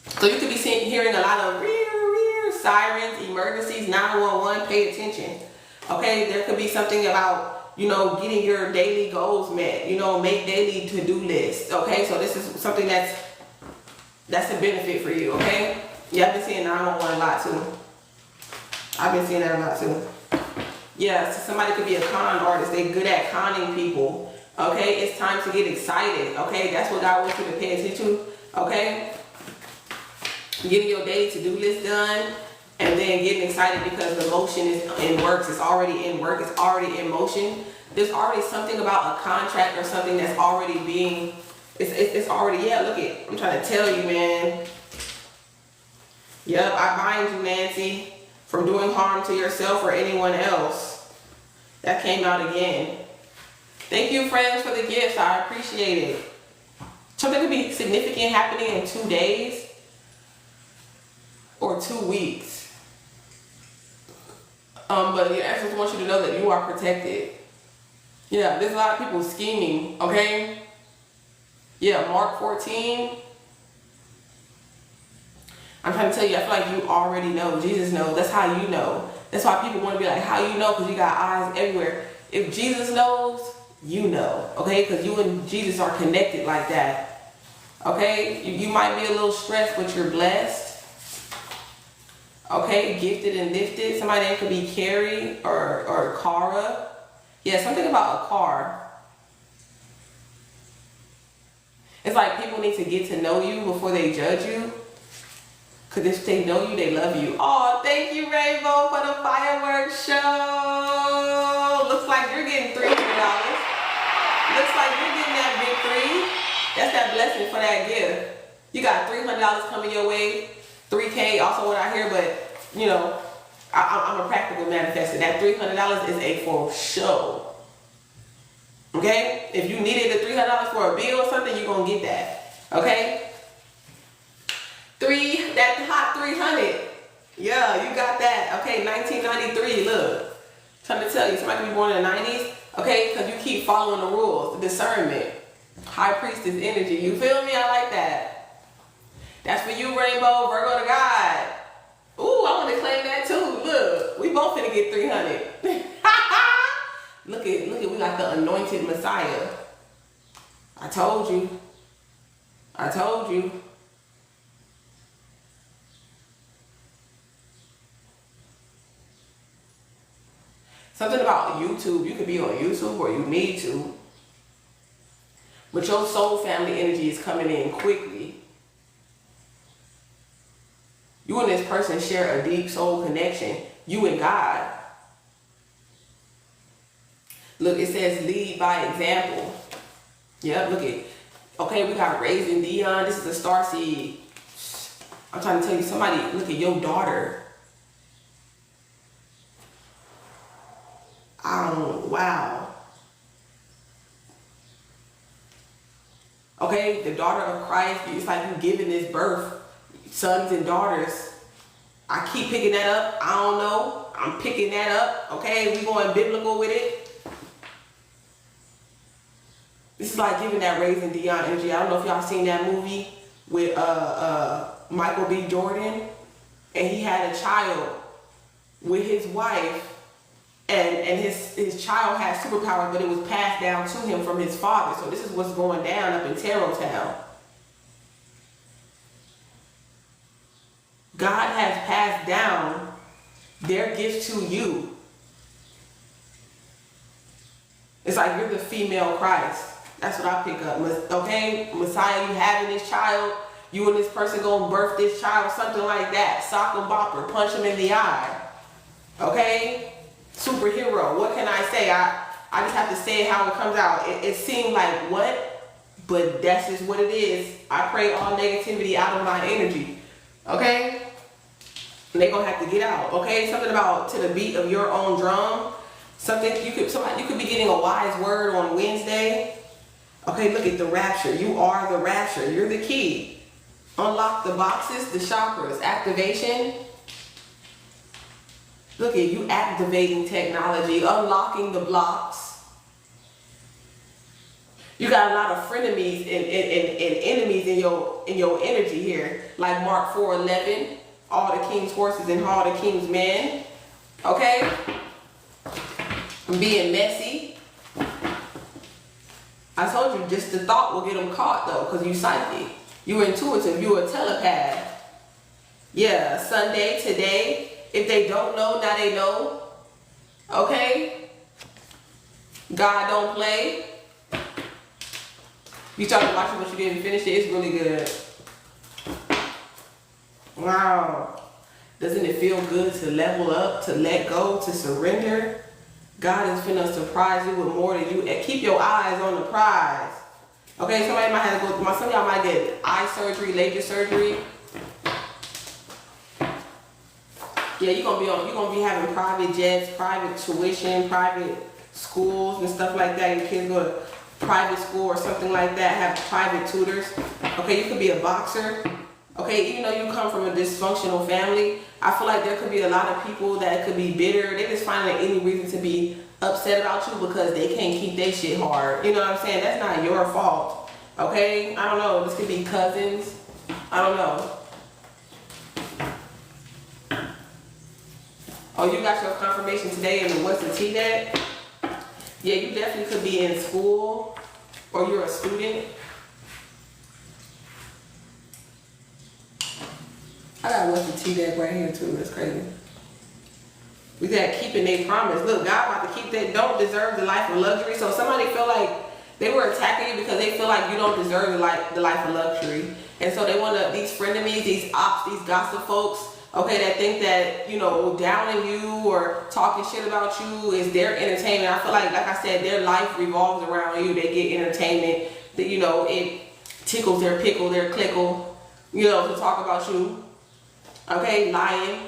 So you could be hearing a lot of sirens, emergencies, 911, pay attention. Okay, there could be something about, you know, getting your daily goals met. You know, make daily to-do lists. Okay, so this is something that's a benefit for you, okay? Yeah, I've been seeing 911 a lot too. I've been seeing that a lot too. Yeah, so somebody could be a con artist. They're good at conning people. Okay, it's time to get excited. Okay, that's what God wants you to pay attention to. Okay, getting your daily to-do list done, and then getting excited because the motion is in works. It's already in work. It's already in motion. There's already something about a contract or something that's already being. It's already, yeah. Look at. I'm trying to tell you, man. Yep, I bind you, Nancy, from doing harm to yourself or anyone else. That came out again. Thank you, friends, for the gifts. I appreciate it. Something could be significant happening in 2 days or 2 weeks. But yeah, I just want you to know that you are protected. Yeah, there's a lot of people scheming, okay? Yeah, Mark 14. I'm trying to tell you, I feel like you already know. Jesus knows. That's how you know. That's why people want to be like, how you know? Because you got eyes everywhere. If Jesus knows, you know. Okay? Because you and Jesus are connected like that. Okay? You might be a little stressed, but you're blessed. Okay? Gifted and lifted. Somebody name could be Carrie or Cara. Yeah, something about a car. It's like people need to get to know you before they judge you. Because if they know you, they love you. Oh, thank you, Rainbow, for the fireworks show. Looks like you're getting $300. Looks like you're getting that victory. That's that blessing for that gift. You got $300 coming your way. $3K, also what I hear, but, you know, I'm a practical manifester. That $300 is a for show. Okay? If you needed the $300 for a bill or something, you're going to get that. Okay? That hot 300. Yeah, you got that. Okay, 1993. Look, trying to tell you, somebody could be born in the 90s. Okay, because you keep following the rules, the discernment, high priestess energy. You feel me? I like that. That's for you, Rainbow, Virgo to God. Ooh, I want to claim that too. Look, we both finna get 300. look at, we got the anointed Messiah. I told you. I told you. Something about YouTube. You could be on YouTube or you need to. But your soul family energy is coming in quickly. You and this person share a deep soul connection. You and God. Look, it says lead by example. Yep, look at. Okay, we got Raising Dion. This is a star seed. I'm trying to tell you, somebody, look at your daughter. Wow. Okay, the daughter of Christ, it's like you giving this birth, sons and daughters. I keep picking that up. I don't know. I'm picking that up. Okay, we going biblical with it. This is like giving that Raising Dion energy. I don't know if y'all seen that movie with Michael B. Jordan, and he had a child with his wife. And his child has superpowers, but it was passed down to him from his father. So this is what's going down up in Tarot Town. God has passed down their gifts to you. It's like you're the female Christ. That's what I pick up. Okay, Messiah, you having this child, you and this person gonna birth this child, something like that. Sock and bopper, punch him in the eye. Okay, superhero. What can I say? I just have to say it how it comes out. It seemed like what, but that's just what it is. I pray all negativity out of my energy. Okay, and they gonna have to get out. Okay, something about to the beat of your own drum. Something you could be getting a wise word on Wednesday. Okay, look at the rapture. You are the rapture. You're the key. Unlock the boxes, the chakras, activation. Look at you activating technology, unlocking the blocks. You got a lot of frenemies and enemies in your energy here. Like Mark 4:11, all the king's horses and all the king's men. Okay? Being messy. I told you, just the thought will get them caught though, because you psychic. You're intuitive. You're a telepath. Yeah, Sunday, today. If they don't know, now they know. Okay? God don't play. You started watching but you didn't finish it. It's really good. Wow. Doesn't it feel good to level up, to let go, to surrender? God is finna surprise you with more than you. And keep your eyes on the prize. Okay, somebody might have to go. Some of y'all might get eye surgery, laser surgery. Yeah, you're gonna be having private jets, private tuition, private schools and stuff like that. Your kids go to private school or something like that, have private tutors. Okay, you could be a boxer. Okay, even though you come from a dysfunctional family, I feel like there could be a lot of people that could be bitter. They just find any reason to be upset about you because they can't keep their shit hard. You know what I'm saying? That's not your fault. Okay? I don't know. This could be cousins. I don't know. Oh, you got your confirmation today in the what's the T deck? Yeah, you definitely could be in school or you're a student. I got what's the T deck right here too. That's crazy. We got keeping their promise. Look, God about to keep that. Don't deserve the life of luxury. So somebody feel like they were attacking you because they feel like you don't deserve the life of luxury. And so they want to, these frenemies, these ops, these gossip folks, okay, that think that, you know, downing you or talking shit about you is their entertainment. I feel like I said, their life revolves around you. They get entertainment. That, you know, it tickles their pickle, their clickle, you know, to talk about you. Okay, lying.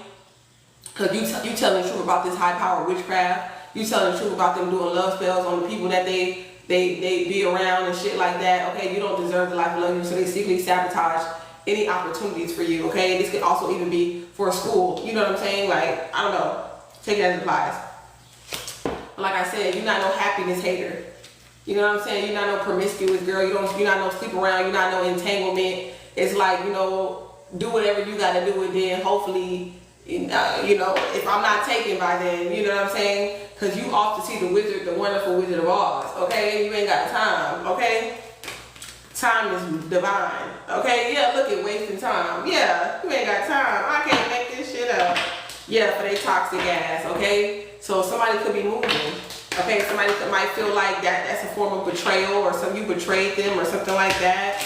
Because you telling the truth about this high power witchcraft. You telling the truth about them doing love spells on the people that they be around and shit like that. Okay, you don't deserve the life of luxury, so they secretly sabotage any opportunities for you. Okay, this could also even be for a school. You know what I'm saying? Like, I don't know. Take it as it applies. But like I said, you're not no happiness hater. You know what I'm saying? You're not no promiscuous girl. You're not no sleep around. You're not no entanglement. It's like, you know, do whatever you got to do, and then hopefully, you know, if I'm not taken by then, you know what I'm saying? Because you off to see the wizard, the wonderful Wizard of Oz, okay? You ain't got time, okay? Time is divine, okay? Yeah, look at wasting time. Yeah, you ain't got time. I can't make this shit up. Yeah, for they toxic ass, okay? So somebody could be moving, okay? Somebody might feel like that's a form of betrayal, or you betrayed them or something like that.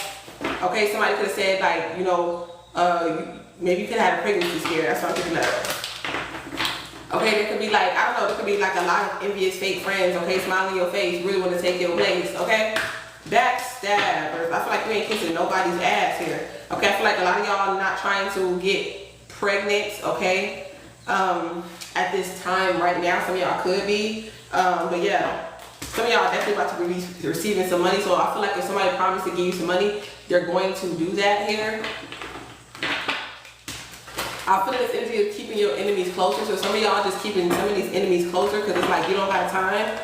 Okay, somebody could have said, like, you know, maybe you could have had a pregnancy scare. That's what I'm thinking of. Okay, there could be like, I don't know, there could be like a lot of envious fake friends, okay, smiling in your face, really want to take your place, okay? Backstabbers. I feel like you ain't kissing nobody's ass here. Okay, I feel like a lot of y'all are not trying to get pregnant, okay? At this time right now, some of y'all could be. But yeah, some of y'all are definitely about to be receiving some money. So I feel like if somebody promised to give you some money, they're going to do that here. I feel this energy of keeping your enemies closer. So some of y'all just keeping some of these enemies closer because it's like you don't got time.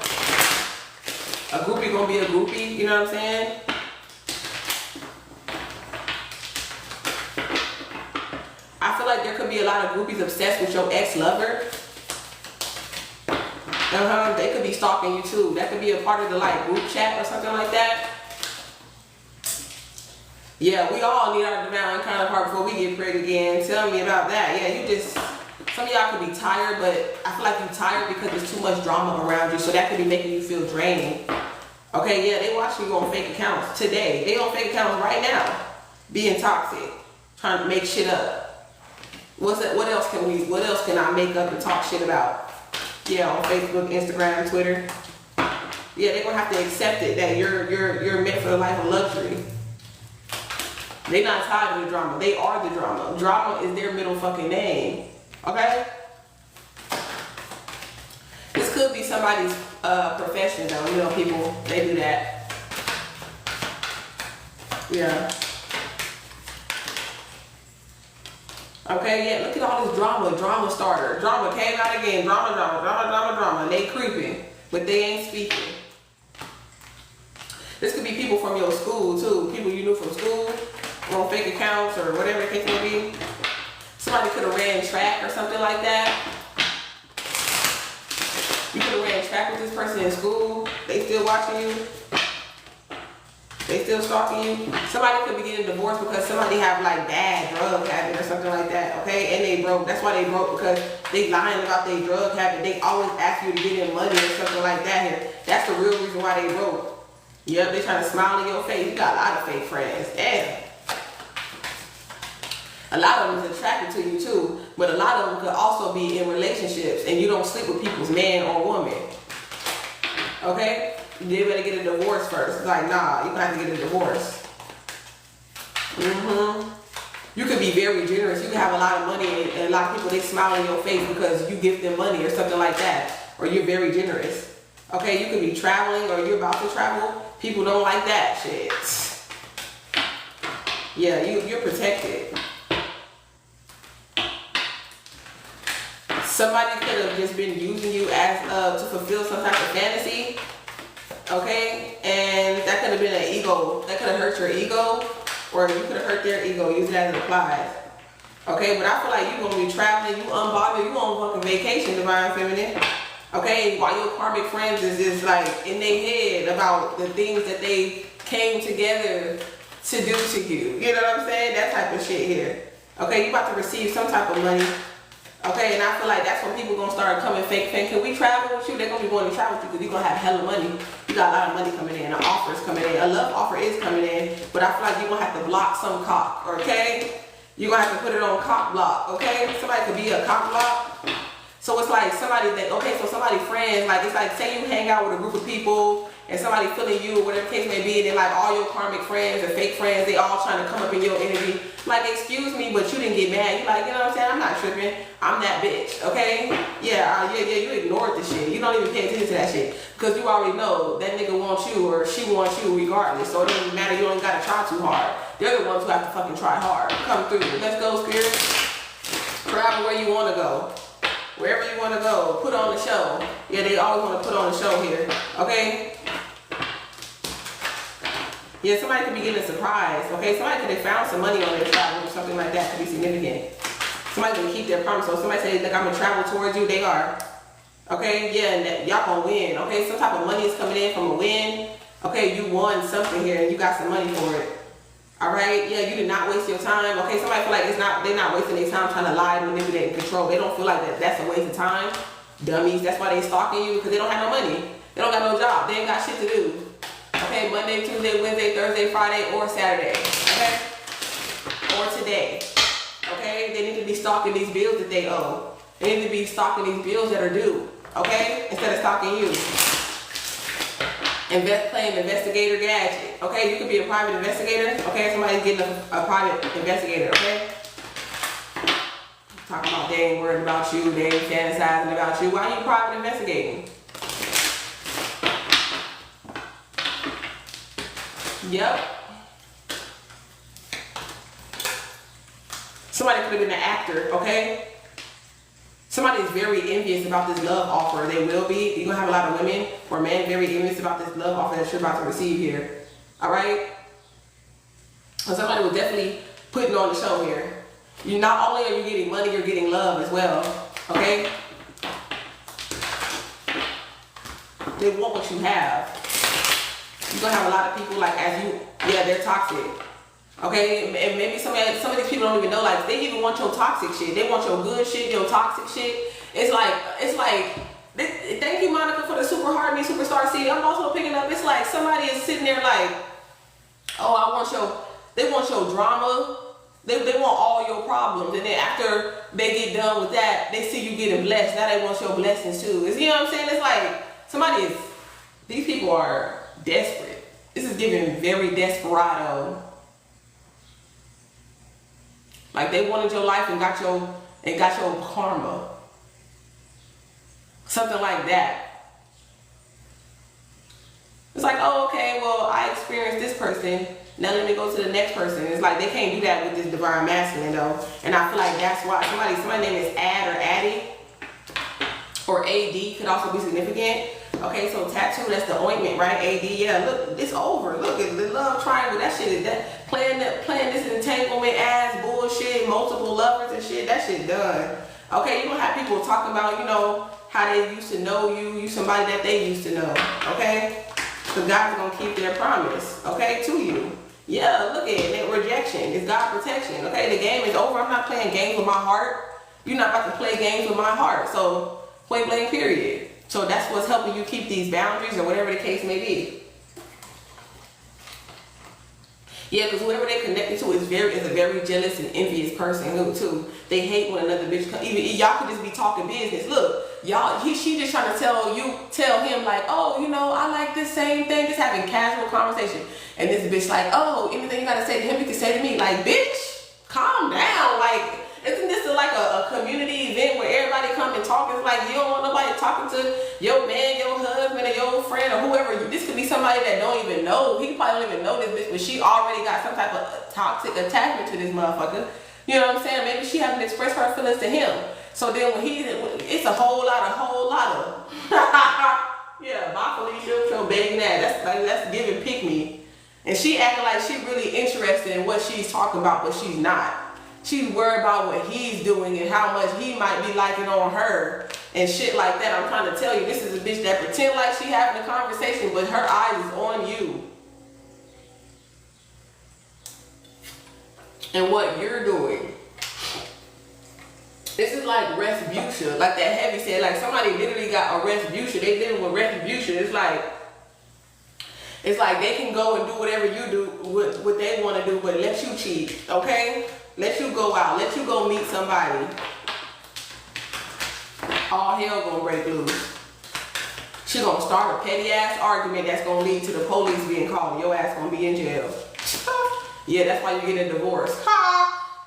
A groupie gonna be a groupie, you know what I'm saying? I feel like there could be a lot of groupies obsessed with your ex-lover. They could be stalking you too. That could be a part of the like group chat or something like that. Yeah, we all need our divine counterpart before we get pregnant again. Tell me about that. Yeah, you just Some of y'all could be tired, but I feel like you're tired because there's too much drama around you. So that could be making you feel drained. Okay, yeah, they watching you on fake accounts today. They on fake accounts right now, being toxic, trying to make shit up. What else can I make up and talk shit about? Yeah, on Facebook, Instagram, Twitter. Yeah, they're gonna have to accept it that you're meant for the life of luxury. They're not tired of the drama. They are the drama. Drama is their middle fucking name. Okay? This could be somebody's profession though. You know, people, they do that. Yeah. Okay, yeah, look at all this drama starter. Drama came out again. Drama. They creeping, but they ain't speaking. This could be people from your school too. People you knew from school, on fake accounts or whatever the case may be. Somebody could have ran track or something like that. You could have ran track with this person in school. They still watching you. They still stalking you. Somebody could be getting divorced because somebody have like bad drug habit or something like that. Okay, and they broke. That's why they broke, because they lying about their drug habit. They always ask you to get in money or something like that here. That's the real reason why they broke. Yep, they trying to smile in your face. You got a lot of fake friends. Damn. A lot of them is attracted to you too, but a lot of them could also be in relationships and you don't sleep with people's man or woman. Okay? You better get a divorce first. It's like, nah, you gonna have to get a divorce. You could be very generous. You can have a lot of money and a lot of people, they smile in your face because you give them money or something like that. Or you're very generous. Okay, you could be traveling or you're about to travel. People don't like that shit. Yeah, you're protected. Somebody could have just been using you as to fulfill some type of fantasy. Okay, and that could have been an ego. That could have hurt your ego, or you could have hurt their ego. Use it as it applies. Okay, but I feel like you're gonna be traveling, you unbothered, you on fucking vacation, divine feminine. Okay, while your karmic friends is just like in their head about the things that they came together to do to you. You know what I'm saying? That type of shit here. Okay, you about to receive some type of money. Okay, and I feel like that's when people gonna start coming fake. Can we travel with you? They're gonna be going to travel with you because you're gonna have hella money. You got a lot of money coming in. An offer is coming in. A love offer is coming in. But I feel like you're gonna have to block some cock. Okay, you're gonna have to put it on cock block. Okay, somebody could be a cock block. So it's like somebody that, okay, so somebody friends, like it's like say you hang out with a group of people and somebody feeling you or whatever the case may be, and then like all your karmic friends and fake friends, they all trying to come up in your energy. Like, excuse me, but you didn't get mad. You like, you know what I'm saying? I'm not tripping. I'm that bitch, okay? Yeah, you ignored the shit. You don't even pay attention to that shit. Because you already know that nigga wants you or she wants you regardless. So it doesn't matter, you don't gotta try too hard. They're the ones who have to fucking try hard. Come through. Let's go, spirit. Travel where you wanna go. Wherever you wanna go. Put on the show. Yeah, they always wanna put on the show here. Okay? Yeah, somebody could be getting a surprise, okay? Somebody could have found some money on their travel or something like that could be significant. Somebody can keep their promise. So somebody says, look, I'm gonna travel towards you, they are. Okay, yeah, and y'all gonna win, okay? Some type of money is coming in from a win. Okay, you won something here and you got some money for it. All right, yeah, you did not waste your time. Okay, somebody feel like they're not wasting their time trying to lie, manipulate, and control. They don't feel like that's a waste of time. Dummies, that's why they stalking you, because they don't have no money. They don't got no job, they ain't got shit to do. Okay, Monday, Tuesday, Wednesday, Thursday, Friday, or Saturday, okay? Or today, okay? They need to be stalking these bills that they owe. They need to be stalking these bills that are due, okay? Instead of stalking you. Playing investigator gadget, okay? You could be a private investigator, okay? Somebody's getting a private investigator, okay? Talking about they ain't worried about you, they ain't fantasizing about you. Why are you private investigating? Yep. Somebody could have been an actor, okay? Somebody is very envious about this love offer. They will be. You're going to have a lot of women or men very envious about this love offer that you're about to receive here. All right? So somebody was definitely putting on the show here. You not only are you getting money, you're getting love as well. Okay? They want what you have. You're going to have a lot of people like they're toxic. Okay, and maybe some of these people don't even know, like, they even want your toxic shit. They want your good shit, your toxic shit. It's like, thank you, Monica, for the super hard me superstar seed. I'm also picking up, it's like somebody is sitting there like, oh, they want your drama. They want all your problems. And then after they get done with that, they see you getting blessed. Now they want your blessings too. You know what I'm saying? It's like, these people are desperate. This is giving very desperado. Like they wanted your life and got your karma. Something like that. It's like, oh, okay, well, I experienced this person. Now let me go to the next person. It's like they can't do that with this divine masculine though. And I feel like that's why somebody's name is Ad or Addie. Or AD could also be significant. Okay, so tattoo, that's the ointment, right? AD, yeah, look, it's over. Look at the love triangle, that shit is that playing this entanglement ass bullshit, multiple lovers and shit, that shit done. Okay, you're gonna have people talking about, you know, how they used to know you somebody that they used to know, okay? Because God's gonna keep their promise, okay, to you. Yeah, look at it, rejection, it's God protection, okay? The game is over. I'm not playing games with my heart. You're not about to play games with my heart, so point blank period. So that's what's helping you keep these boundaries or whatever the case may be. Yeah, because whoever they're connected to is a very jealous and envious person too. They hate when another bitch even y'all could just be talking business. Look, she just trying to tell him like, oh, you know, I like this same thing, just having casual conversation. And this bitch like, oh, anything you gotta say to him, you can say to me. Like, bitch, calm down. Like, isn't this like a community event where everybody come and talk? It's like you don't want nobody talking to your man, your husband, or your friend, or whoever. This could be somebody that don't even know. He probably don't even know this bitch, but she already got some type of toxic attachment to this motherfucker. You know what I'm saying? Maybe she hasn't expressed her feelings to him. So then when it's a whole lot of. Yeah, bye Felicia, with your baby ass. That's giving pick me. And she acting like she really interested in what she's talking about, but she's not. She's worried about what he's doing and how much he might be liking on her and shit like that. I'm trying to tell you, this is a bitch that pretend like she having a conversation, but her eyes is on you. And what you're doing. This is like retribution. Like that Heavy said, like somebody literally got a retribution. They dealing with retribution. It's like they can go and do whatever you do, what they want to do, but let you cheat, okay? Let you go out. Let you go meet somebody. All hell gonna break loose. She gonna start a petty ass argument that's gonna lead to the police being called. Your ass gonna be in jail. Yeah, that's why you get a divorce.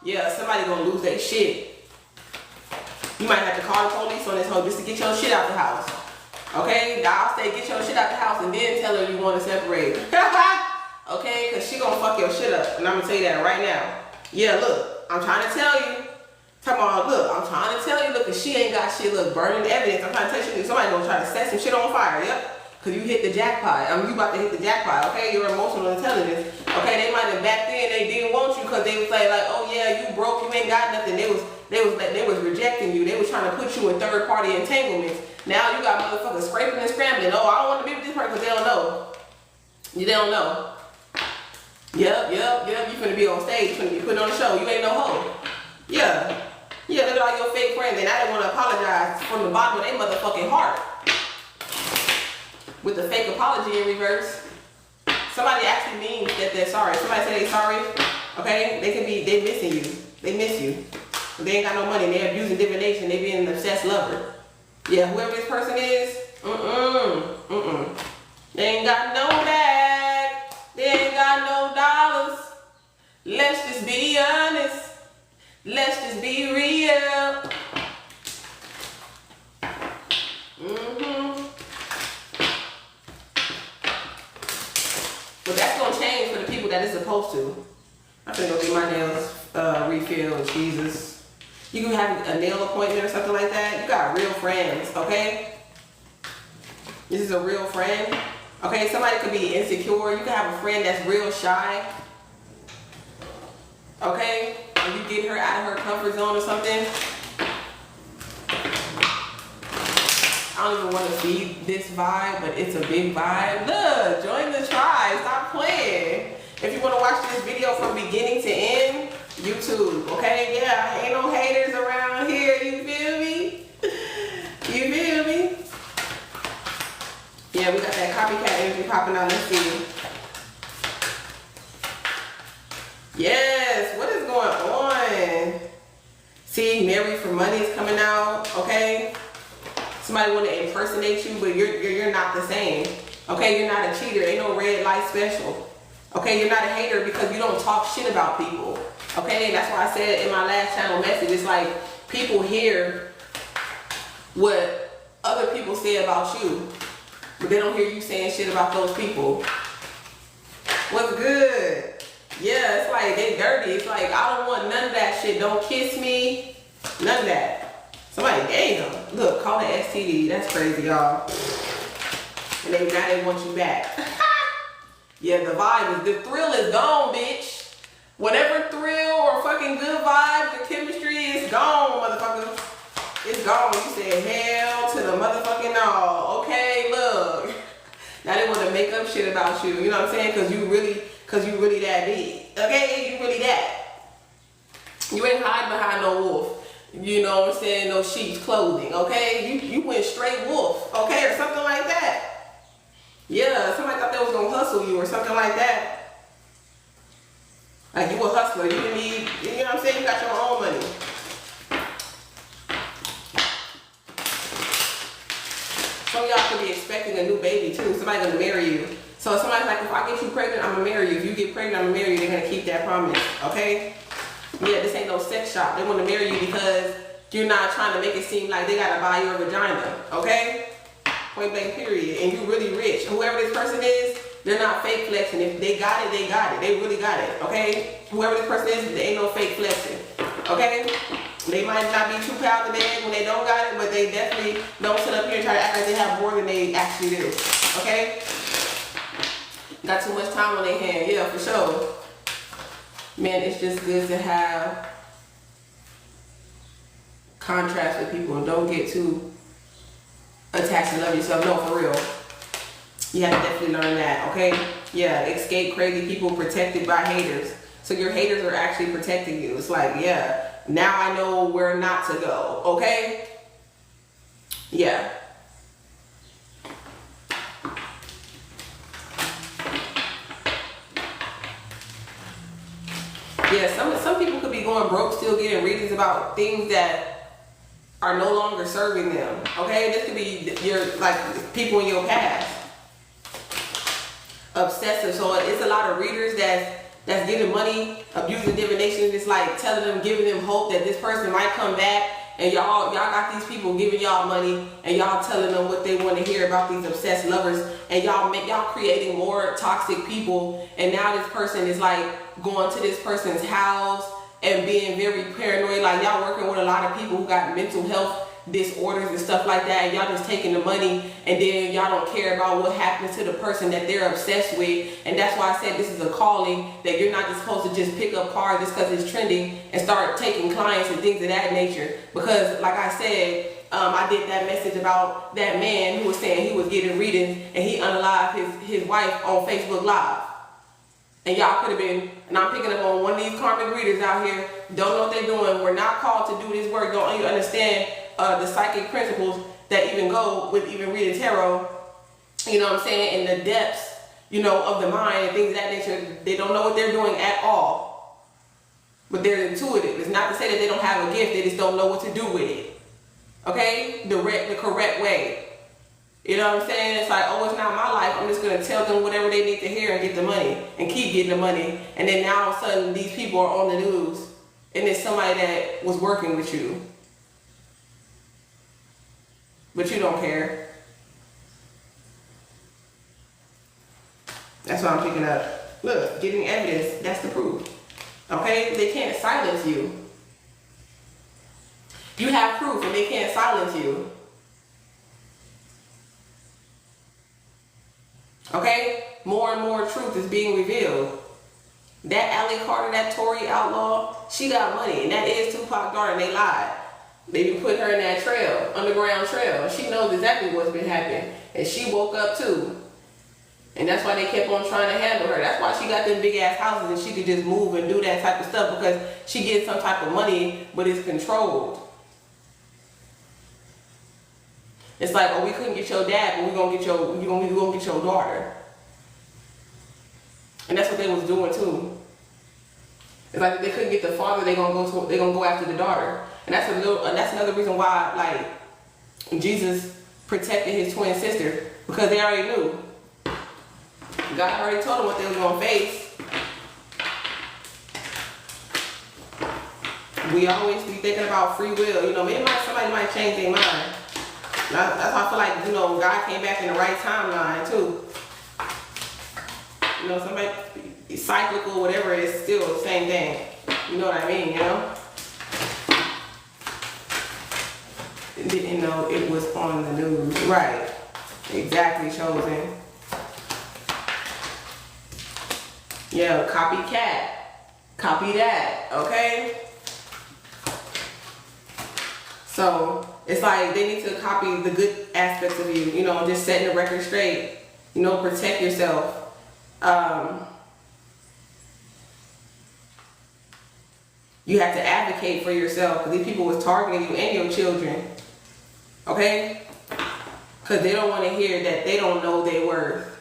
Yeah, somebody gonna lose their shit. You might have to call the police on this hoe just to get your shit out the house. Okay, I'll say get your shit out the house and then tell her you want to separate. Okay, because she gonna fuck your shit up. And I'm gonna tell you that right now. Yeah, look, I'm trying to tell you. I'm trying to tell you, look, cause she ain't got shit, look, burning evidence. I'm trying to tell you, somebody gonna try to set some shit on fire, yep. Cause you hit the jackpot. You about to hit the jackpot, okay? Your emotional intelligence. Okay, they might have back then they didn't want you cause they was like, oh yeah, you broke, you ain't got nothing. They was rejecting you. They was trying to put you in third party entanglements. Now you got motherfuckers scraping and scrambling. Oh, I don't want to be with this person because they don't know. They don't know. Yep. You finna be on stage. You finna be put on the show. You ain't no hoe. Yeah, look at all your fake friends. And I didn't want to apologize from the bottom of their motherfucking heart. With the fake apology in reverse. Somebody actually means that they're sorry. Somebody say they're sorry. Okay? They missing you. They miss you. They ain't got no money. They abusing divination. They being an obsessed lover. Yeah, whoever this person is, They ain't got no bag. They ain't got no dollars. Let's just be honest. Let's just be real. But that's gonna change for the people that it's supposed to. I'm gonna go get my nails refilled. Jesus. You can have a nail appointment or something like that. You got real friends, okay? This is a real friend. Okay, somebody could be insecure. You can have a friend that's real shy. Okay? And you get her out of her comfort zone or something. I don't even want to feed this vibe, but it's a big vibe. Look, join the tribe. Stop playing. If you want to watch this video from beginning to end, YouTube, okay? Yeah, ain't no haters around here, you feel me? You feel me? Yeah, we got that copycat energy popping out. Let's see. Yes, what is going on? See, Married for Money is coming out, okay? Somebody want to impersonate you, but you're not the same. Okay, you're not a cheater. Ain't no red light special. Okay, you're not a hater because you don't talk shit about people. Okay, that's why I said in my last channel message, it's like people hear what other people say about you, but they don't hear you saying shit about those people. What's good? Yeah, it's like they dirty. It's like I don't want none of that shit. Don't kiss me. None of that. Somebody, damn. Look, call the STD. That's crazy, y'all. And now they want you back. Yeah, the vibe is, the thrill is gone, bitch. Whatever thrill or fucking good vibe, the chemistry is gone, motherfucker. It's gone. You said hell to the motherfucking no. Okay, look. Now they want to make up shit about you. You know what I'm saying? Because you really that big. Okay? You really that. You ain't hiding behind no wolf. You know what I'm saying? No sheep's clothing. Okay? You went straight wolf. Okay? Or something like that. Yeah, somebody thought they was gonna hustle you or something like that. Like you a hustler, you didn't need, you know what I'm saying? You got your own money. Some of y'all could be expecting a new baby too. Somebody gonna marry you. So somebody's like, if I get you pregnant, I'm gonna marry you. If you get pregnant, I'm gonna marry you. They're gonna keep that promise, okay? Yeah, this ain't no sex shop. They wanna marry you because you're not trying to make it seem like they gotta buy your vagina, okay? Point blank period. And you really rich. Whoever this person is, they're not fake flexing. If they got it, they got it. They really got it. Okay? Whoever this person is, they ain't no fake flexing. Okay? They might not be 2 pounds a bag when they don't got it, but they definitely don't sit up here and try to act like they have more than they actually do. Okay? Got too much time on their hand. Yeah, for sure. Man, it's just good to have contrast with people and don't get too attached and love yourself. No, for real. You have to definitely learn that, okay? Yeah, escape crazy people protected by haters. So your haters are actually protecting you. It's like, yeah, now I know where not to go, okay? Yeah. Yeah, some people could be going broke, still getting readings about things that are no longer serving them. Okay, this could be your, like, people in your past. Obsessive. So it's a lot of readers that's giving money, abusing divination. It's like telling them, giving them hope that this person might come back. And y'all got these people giving y'all money and y'all telling them what they want to hear about these obsessed lovers, and y'all creating more toxic people. And now this person is like going to this person's house and being very paranoid. Like y'all working with a lot of people who got mental health disorders and stuff like that, and y'all just taking the money, and then y'all don't care about what happens to the person that they're obsessed with. And that's why I said this is a calling, that you're not just supposed to just pick up cards just because it's trending and start taking clients and things of that nature. Because like I said, I did that message about that man who was saying he was getting readings and he unalived his wife on Facebook Live. And y'all could have been, and I'm picking up on one of these karmic readers out here, don't know what they're doing. We're not called to do this work. Don't even understand the psychic principles that even go with even reading tarot, you know what I'm saying, in the depths, you know, of the mind and things of that nature. They don't know what they're doing at all, but they're intuitive. It's not to say that they don't have a gift, they just don't know what to do with it, okay, the correct way. You know what I'm saying? It's like, oh, it's not my life. I'm just going to tell them whatever they need to hear and get the money and keep getting the money. And then now all of a sudden these people are on the news and it's somebody that was working with you. But you don't care. That's what I'm picking up. Look, getting evidence, that's the proof. Okay? They can't silence you. You have proof and they can't silence you. Okay? More and more truth is being revealed. That Allie Carter, that Tory outlaw, she got money. And that is Tupac daughter, and they lied. They put her in that trail, underground trail. She knows exactly what's been happening. And she woke up too. And that's why they kept on trying to handle her. That's why she got them big ass houses and she could just move and do that type of stuff, because she gets some type of money, but it's controlled. It's like, oh, we couldn't get your dad, but we gonna get your daughter. And that's what they was doing too. It's like if they couldn't get the father, they're gonna go after the daughter. And that's another reason why, like, Jesus protected his twin sister, because they already knew. God already told them what they was gonna face. We always be thinking about free will. You know, maybe somebody might change their mind. That's why I feel like, you know, God came back in the right timeline too. You know, somebody cyclical, whatever, is still the same thing. You know what I mean? You know. Didn't know it was on the news. Right. Exactly, chosen. Yeah, copycat. Copy that, okay? So, it's like they need to copy the good aspects of you, you know, just setting the record straight. You know, protect yourself. You have to advocate for yourself, because these people was targeting you and your children. Okay? Because they don't want to hear that they don't know their worth.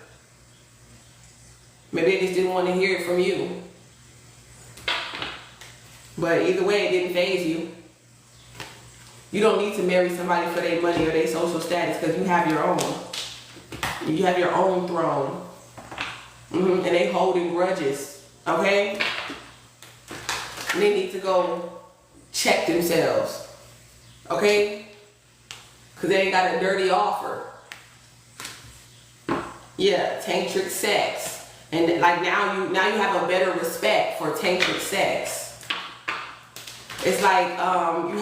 Maybe they just didn't want to hear it from you. But either way, it didn't faze you. You don't need to marry somebody for their money or their social status, because you have your own. You have your own throne. And they holding grudges. Okay? And they need to go check themselves. Okay? Because they ain't got a dirty offer. Yeah, tantric sex. And like now you have a better respect for tantric sex. It's like you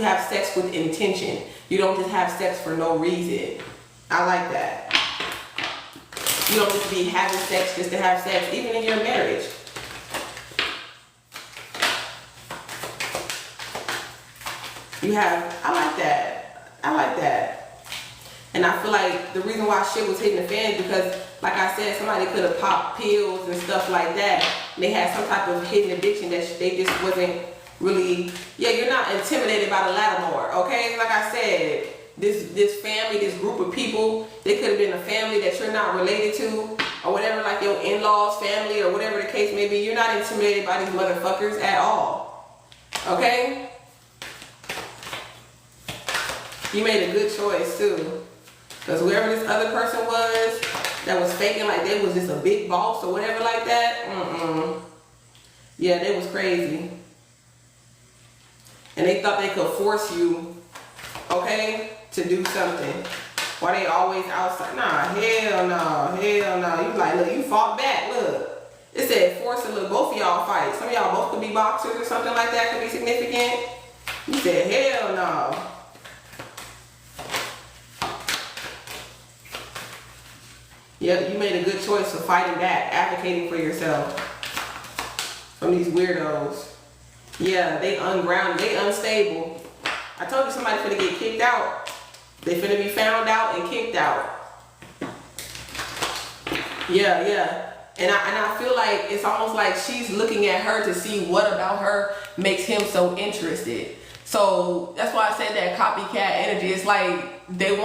have sex with intention. You don't just have sex for no reason. I like that. You don't just be having sex just to have sex, even in your marriage. I like that. I like that. And I feel like the reason why shit was hitting the fan is because, like I said, somebody could have popped pills and stuff like that. They had some type of hidden addiction that they just wasn't really, you're not intimidated by the Lattimore, okay? Like I said, this family, this group of people, they could have been a family that you're not related to, or whatever, like your in-laws family, or whatever the case may be. You're not intimidated by these motherfuckers at all, okay? You made a good choice too. Because whoever this other person was that was faking like they was just a big boss or whatever like that, yeah, they was crazy. And they thought they could force you, okay, to do something. Why they always outside? Nah, hell no, hell no. You like, look, you fought back, look. It said force to look, both of y'all fight. Some of y'all both could be boxers or something like that, could be significant. You said, hell no. Yep, you made a good choice for fighting back, advocating for yourself from these weirdos. Yeah, they ungrounded, they unstable. I told you somebody finna get kicked out. They finna be found out and kicked out. Yeah. And I feel like it's almost like she's looking at her to see what about her makes him so interested. So that's why I said that copycat energy. It's like they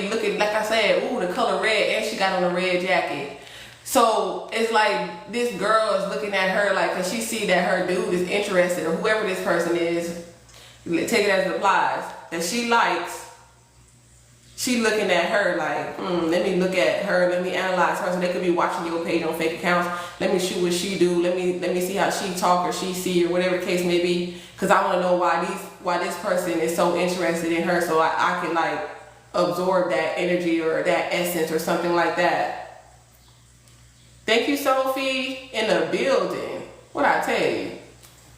looking, like I said, ooh, the color red, and she got on a red jacket. So it's like this girl is looking at her like, cause she see that her dude is interested, or whoever this person is, take it as it applies, that she likes. She looking at her like, let me look at her, let me analyze her. So they could be watching your page on fake accounts. Let me shoot what she do. Let me see how she talk or she see, or whatever the case may be. Cause I want to know why this person is so interested in her, so I can like absorb that energy or that essence or something like that. Thank you, Sophie, in the building. What I tell you?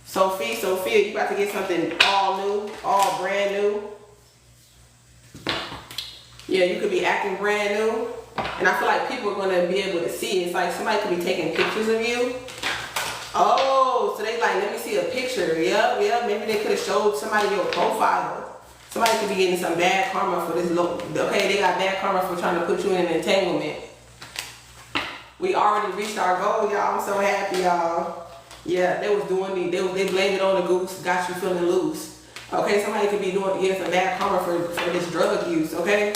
Sophia, you about to get something all new, all brand new. Yeah, you could be acting brand new. And I feel like people are going to be able to see it. It's like somebody could be taking pictures of you. Oh, so they like, let me see a picture. Yep. Maybe they could have showed somebody your profile. Somebody could be getting some bad karma for this look. Okay, they got bad karma for trying to put you in an entanglement. We already reached our goal, y'all. I'm so happy, y'all. Yeah, they was doing they blamed it on the goose, got you feeling loose. Okay, somebody could be getting some bad karma for this drug use, okay?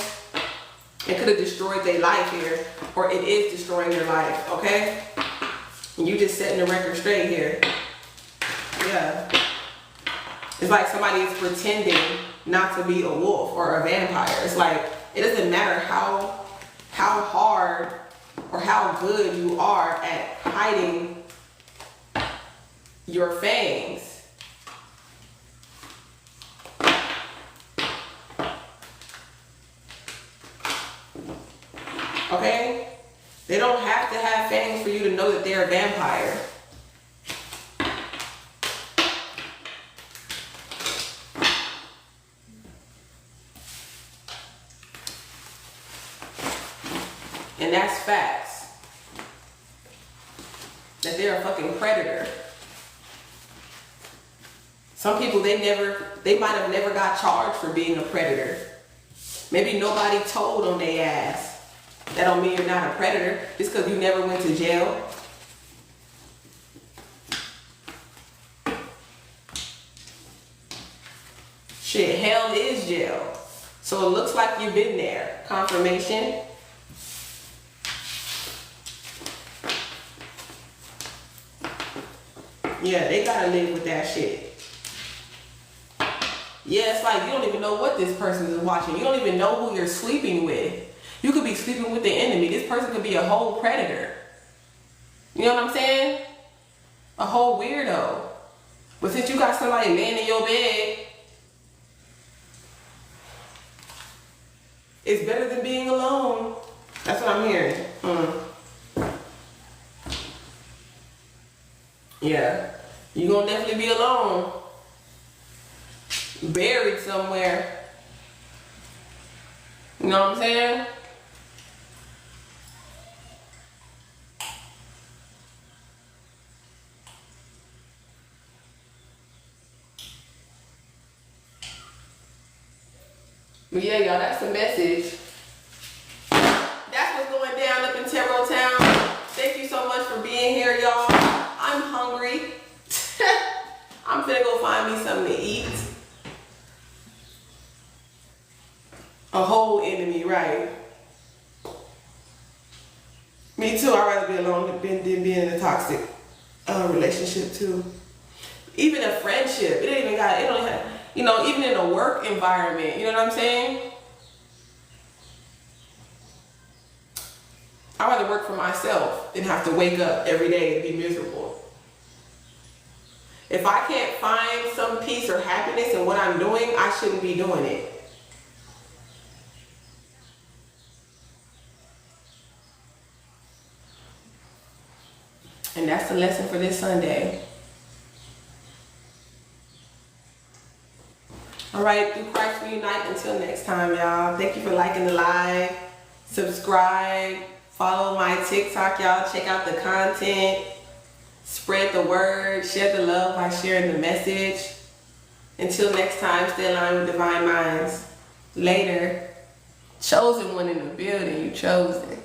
It could have destroyed their life here, or it is destroying your life, okay? And you just setting the record straight here. Yeah. It's like somebody is pretending not to be a wolf or a vampire. It's like, it doesn't matter how hard or how good you are at hiding your fangs. Okay? They don't have to have fangs for you to know that they're a vampire. And that's facts. That they're a fucking predator. Some people, they might have never got charged for being a predator. Maybe nobody told on their ass. That don't mean you're not a predator. Just because you never went to jail. Shit, hell is jail. So it looks like you've been there. Confirmation. Yeah, they gotta live with that shit. Yeah, it's like you don't even know what this person is watching. You don't even know who you're sleeping with. You could be sleeping with the enemy. This person could be a whole predator. You know what I'm saying? A whole weirdo. But since you got somebody laying in your bed, it's better than being alone. That's what I'm hearing. Yeah. You're gonna definitely be alone. Buried somewhere. You know what I'm saying? But yeah, y'all, that's the message. That's what's going down up in Tarot Town. Thank you so much for being here, y'all. I'm hungry. I'm finna go find me something to eat. A whole enemy, right? Me too. I'd rather be alone than being in a toxic relationship too. Even a friendship. It don't have, you know, even in a work environment. You know what I'm saying? I'd rather work for myself than have to wake up every day and be miserable. If I can't find some peace or happiness in what I'm doing, I shouldn't be doing it. And that's the lesson for this Sunday. All right, through Christ we unite. Until next time, y'all. Thank you for liking the live. Subscribe. Follow my TikTok, y'all. Check out the content. Spread the word. Share the love by sharing the message. Until next time, stay aligned with divine minds. Later. Chosen one in the building. You chosen.